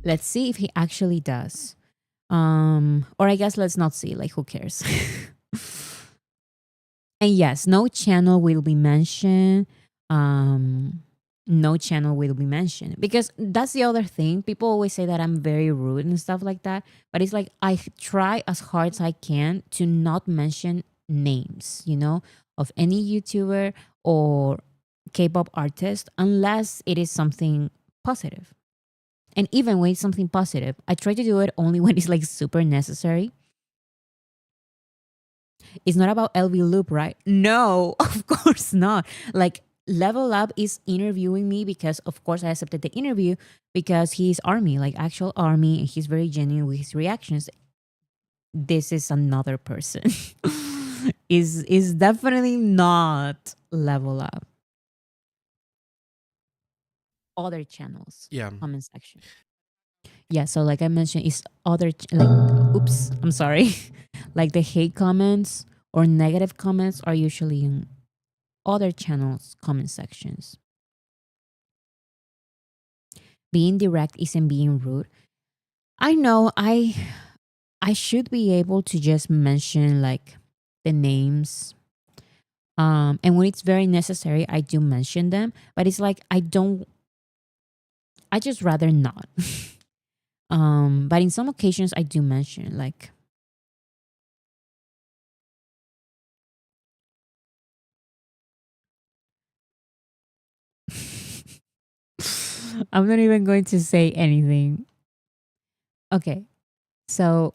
let's see if he actually does. Or I guess let's not see, like, who cares? And yes, no channel will be mentioned. No channel will be mentioned, because that's the other thing. People always say that I'm very rude and stuff like that, but it's like I try as hard as I can to not mention names, of any YouTuber or K-pop artist, unless it is something positive. And even when it's something positive, I try to do it only when it's like super necessary. It's not about LV Loop, right? No, of course not. Like, Level Up is interviewing me because, of course, I accepted the interview because he's army, like actual army, and he's very genuine with his reactions. This is another person. is definitely not Level Up. Other channels, Yeah. comment section. Yeah, so like I mentioned, it's oops, I'm sorry. Like the hate comments or negative comments are usually in other channels' comment sections. Being direct isn't being rude. I know I should be able to just mention like the names. And when it's very necessary, I do mention them. But it's like I just rather not. But in some occasions I do mention like I'm not even going to say anything. Okay. So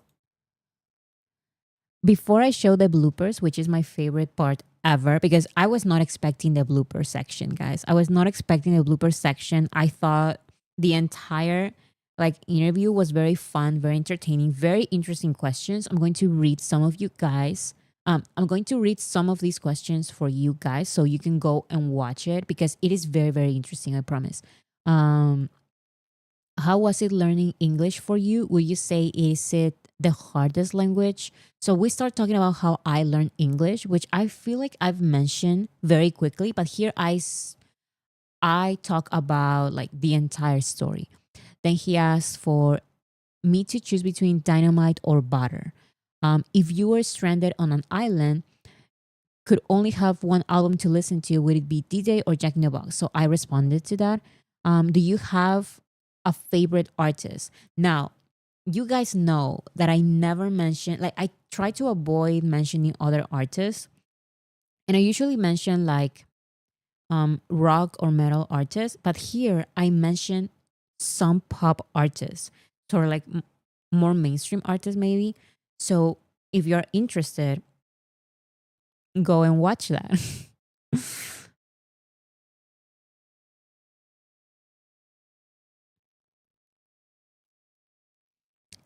before I show the bloopers, which is my favorite part ever, because I was not expecting the blooper section, guys. I was not expecting the blooper section. I thought the entire like interview was very fun, very entertaining, very interesting questions. I'm going to read some of you guys. I'm going to read some of these questions for you guys so you can go and watch it because it is very, very interesting, I promise. Um, how was it learning English for you? Would you say is it the hardest language? So we start talking about how I learned English, which I feel like I've mentioned very quickly, but here I talk about like the entire story. Then he asked for me to choose between dynamite or butter. If you were stranded on an island, could only have one album to listen to, would it be DJ or Jack in the Box? So I responded to that. Do you have a favorite artist? Now, you guys know that I never mention, like, I try to avoid mentioning other artists. And I usually mention like rock or metal artists. But here I mention some pop artists, or like more mainstream artists, maybe. So if you're interested, go and watch that.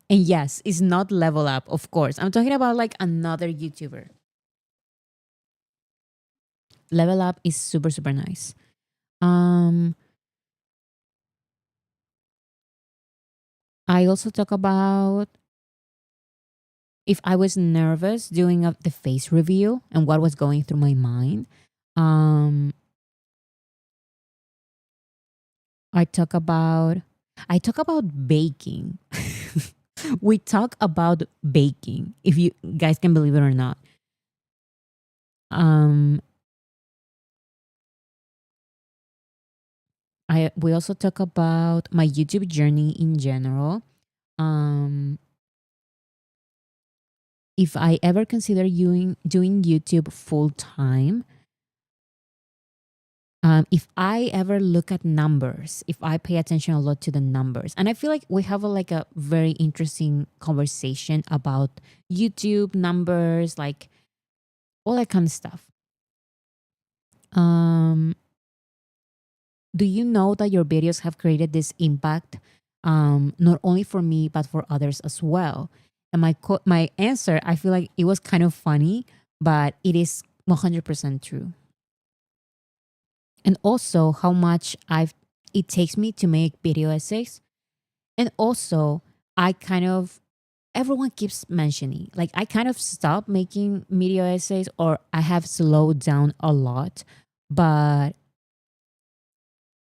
And yes, it's not Level Up, of course. I'm talking about like another YouTuber. Level Up is super, super nice. Um, I also talk about if I was nervous doing the face review and what was going through my mind. Um, I talk about I talk about baking. We talk about baking, if you guys can believe it or not. Um, we also talk about my YouTube journey in general. Um, if I ever consider doing YouTube full time, if I ever look at numbers, if I pay attention a lot to the numbers, and I feel like we have like a very interesting conversation about YouTube numbers, like all that kind of stuff. Um, do you know that your videos have created this impact, not only for me but for others as well? And my answer, I feel like it was kind of funny, but it is 100% true. And also how much it takes me to make video essays. And also I kind of everyone keeps mentioning like I kind of stopped making video essays or I have slowed down a lot. But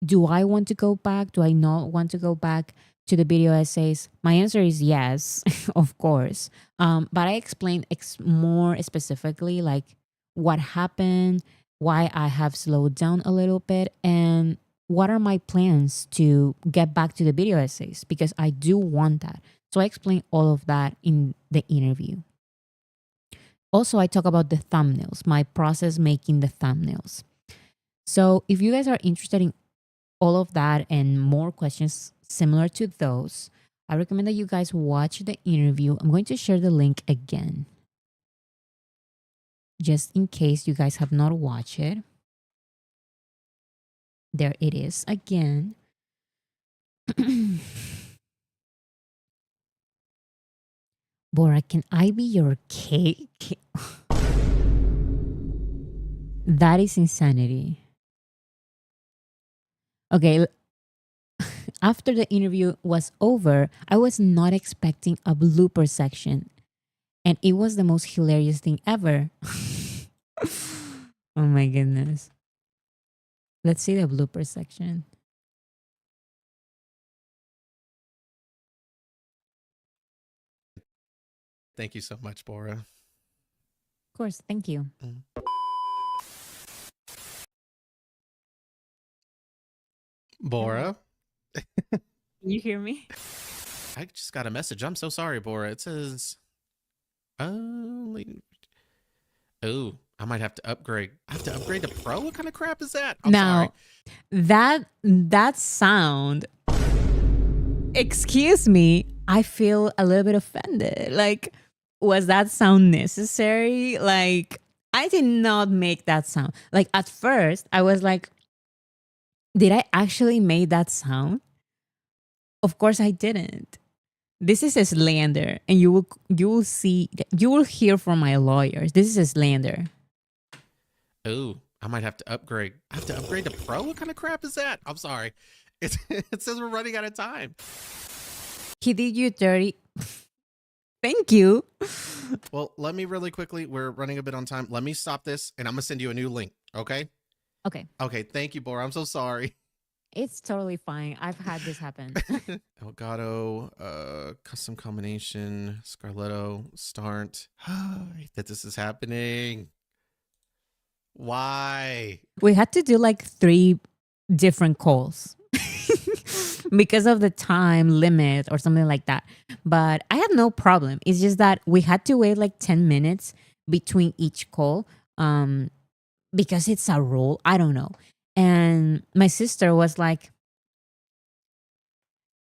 do I want to go back? Do I not want to go back to the video essays? My answer is yes, of course. But I explained more specifically, like what happened, why I have slowed down a little bit, and what are my plans to get back to the video essays because I do want that. So I explained all of that in the interview. Also, I talk about the thumbnails, my process making the thumbnails. So if you guys are interested in all of that and more questions similar to those, I recommend that you guys watch the interview. I'm going to share the link again, just in case you guys have not watched it. There it is again. Bora, can I be your cake? That is insanity. Okay, after the interview was over, I was not expecting a blooper section, and it was the most hilarious thing ever. Oh my goodness. Let's see the blooper section. Thank you so much, Bora. Of course, thank you. Bora, You hear me? I just got a message. I'm so sorry, Bora. It says only. Oh, I might have to upgrade. I have to upgrade to Pro? What kind of crap is that? I'm sorry. Now, that sound, excuse me, I feel a little bit offended. Like, was that sound necessary? Like, I did not make that sound. Like, at first, I was like, did I actually make that sound? Of course I didn't. This is a slander, and you will hear from my lawyers. This is a slander. Oh, I might have to upgrade. I have to upgrade to Pro? What kind of crap is that? I'm sorry. It says we're running out of time. He did you dirty. Thank you. Well, let me really quickly. We're running a bit on time. Let me stop this, and I'm gonna send you a new link. Okay? Okay. Okay. Thank you, Bora. I'm so sorry. It's totally fine. I've had this happen. Elgato, custom combination, Scarletto, start. I hate that this is happening. Why? We had to do like 3 different calls because of the time limit or something like that. But I have no problem. It's just that we had to wait like 10 minutes between each call because it's a rule. I don't know. And my sister was like,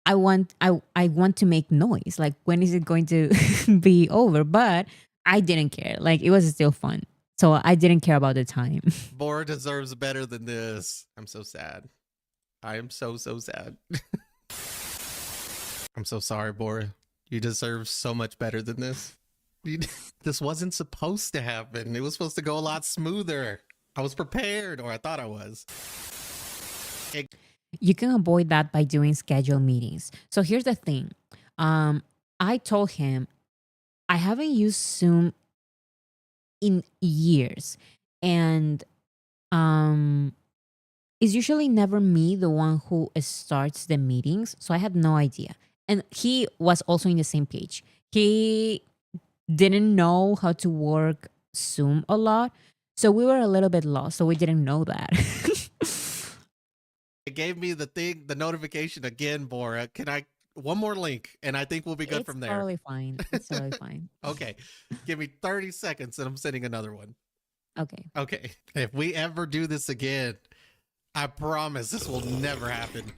I want to make noise. Like, when is it going to be over? But I didn't care. Like, it was still fun. So I didn't care about the time. Bora deserves better than this. I'm so sad. I am so sad. I'm so sorry, Bora. You deserve so much better than this. This wasn't supposed to happen. It was supposed to go a lot smoother. I was prepared, or I thought I was. You can avoid that by doing scheduled meetings. So here's the thing. I told him I haven't used Zoom in years, and it's usually never me the one who starts the meetings, so I had no idea. And he was also in the same page. He didn't know how to work Zoom a lot, so we were a little bit lost, so we didn't know that. It gave me the notification again, Bora. Can I one more link, and I think we'll be good from there. Totally fine. It's totally fine. Okay. Give me 30 seconds and I'm sending another one. Okay. Okay. If we ever do this again, I promise this will never happen.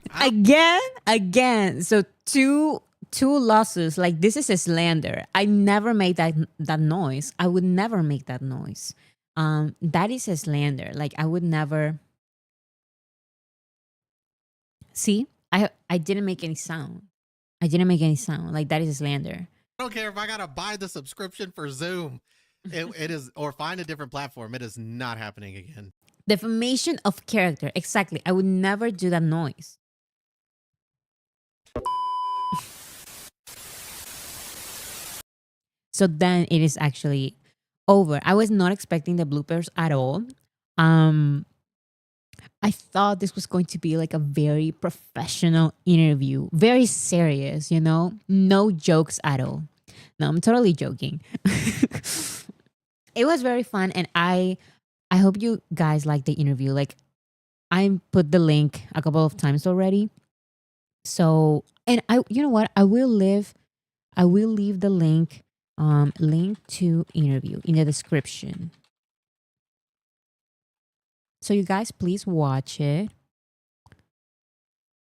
Again. So two losses. Like, this is a slander. I never made that noise. I would never make that noise. That is a slander. Like, I would never. See, I didn't make any sound. I didn't make any sound. Like, that is a slander. I don't care if I gotta buy the subscription for Zoom. It is, or find a different platform. It is not happening again. Defamation of character. Exactly. I would never do that noise. So then it is actually over. I was not expecting the bloopers at all. I thought this was going to be like a very professional interview, very serious, no jokes at all. No, I'm totally joking. It was very fun, and I hope you guys like the interview. Like, I put the link a couple of times already. So, and you know what? I will leave the link to interview in the description. So you guys, please watch it.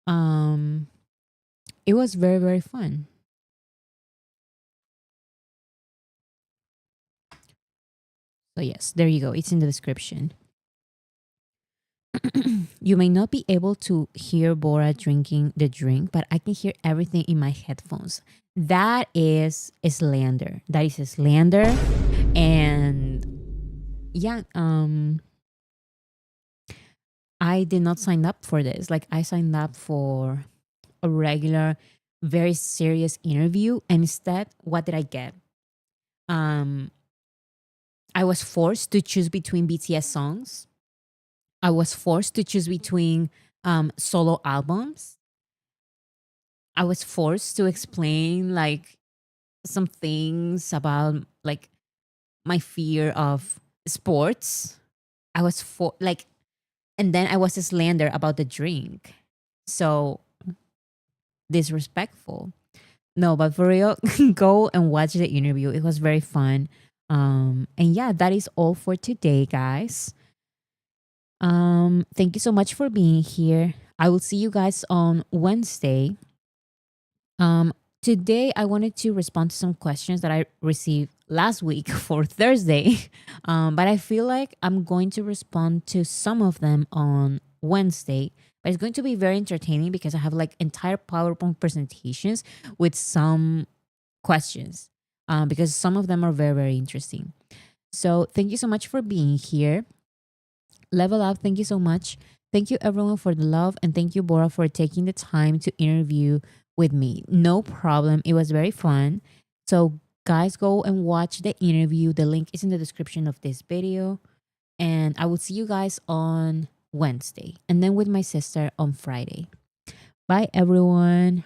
It was very, very fun. So yes, there you go. It's in the description. You may not be able to hear Bora drinking the drink, but I can hear everything in my headphones. That is a slander. That is a slander. And yeah, I did not sign up for this. Like, I signed up for a regular, very serious interview. And instead, what did I get? I was forced to choose between BTS songs. I was forced to choose between solo albums. I was forced to explain like some things about like my fear of sports. I was and then I was a slander about the drink. So disrespectful. No, but for real, go and watch the interview. It was very fun. And yeah, that is all for today, guys. Thank you so much for being here. I will see you guys on Wednesday. Today I wanted to respond to some questions that I received last week for Thursday. But I feel like I'm going to respond to some of them on Wednesday. But it's going to be very entertaining because I have like entire PowerPoint presentations with some questions. Because some of them are very, very interesting. So thank you so much for being here. Level Up, thank you so much. Thank you everyone for the love, and thank you Bora for taking the time to interview with me. No problem. It was very fun. So guys, go and watch the interview. The link is in the description of this video. And I will see you guys on Wednesday and then with my sister on Friday. Bye everyone.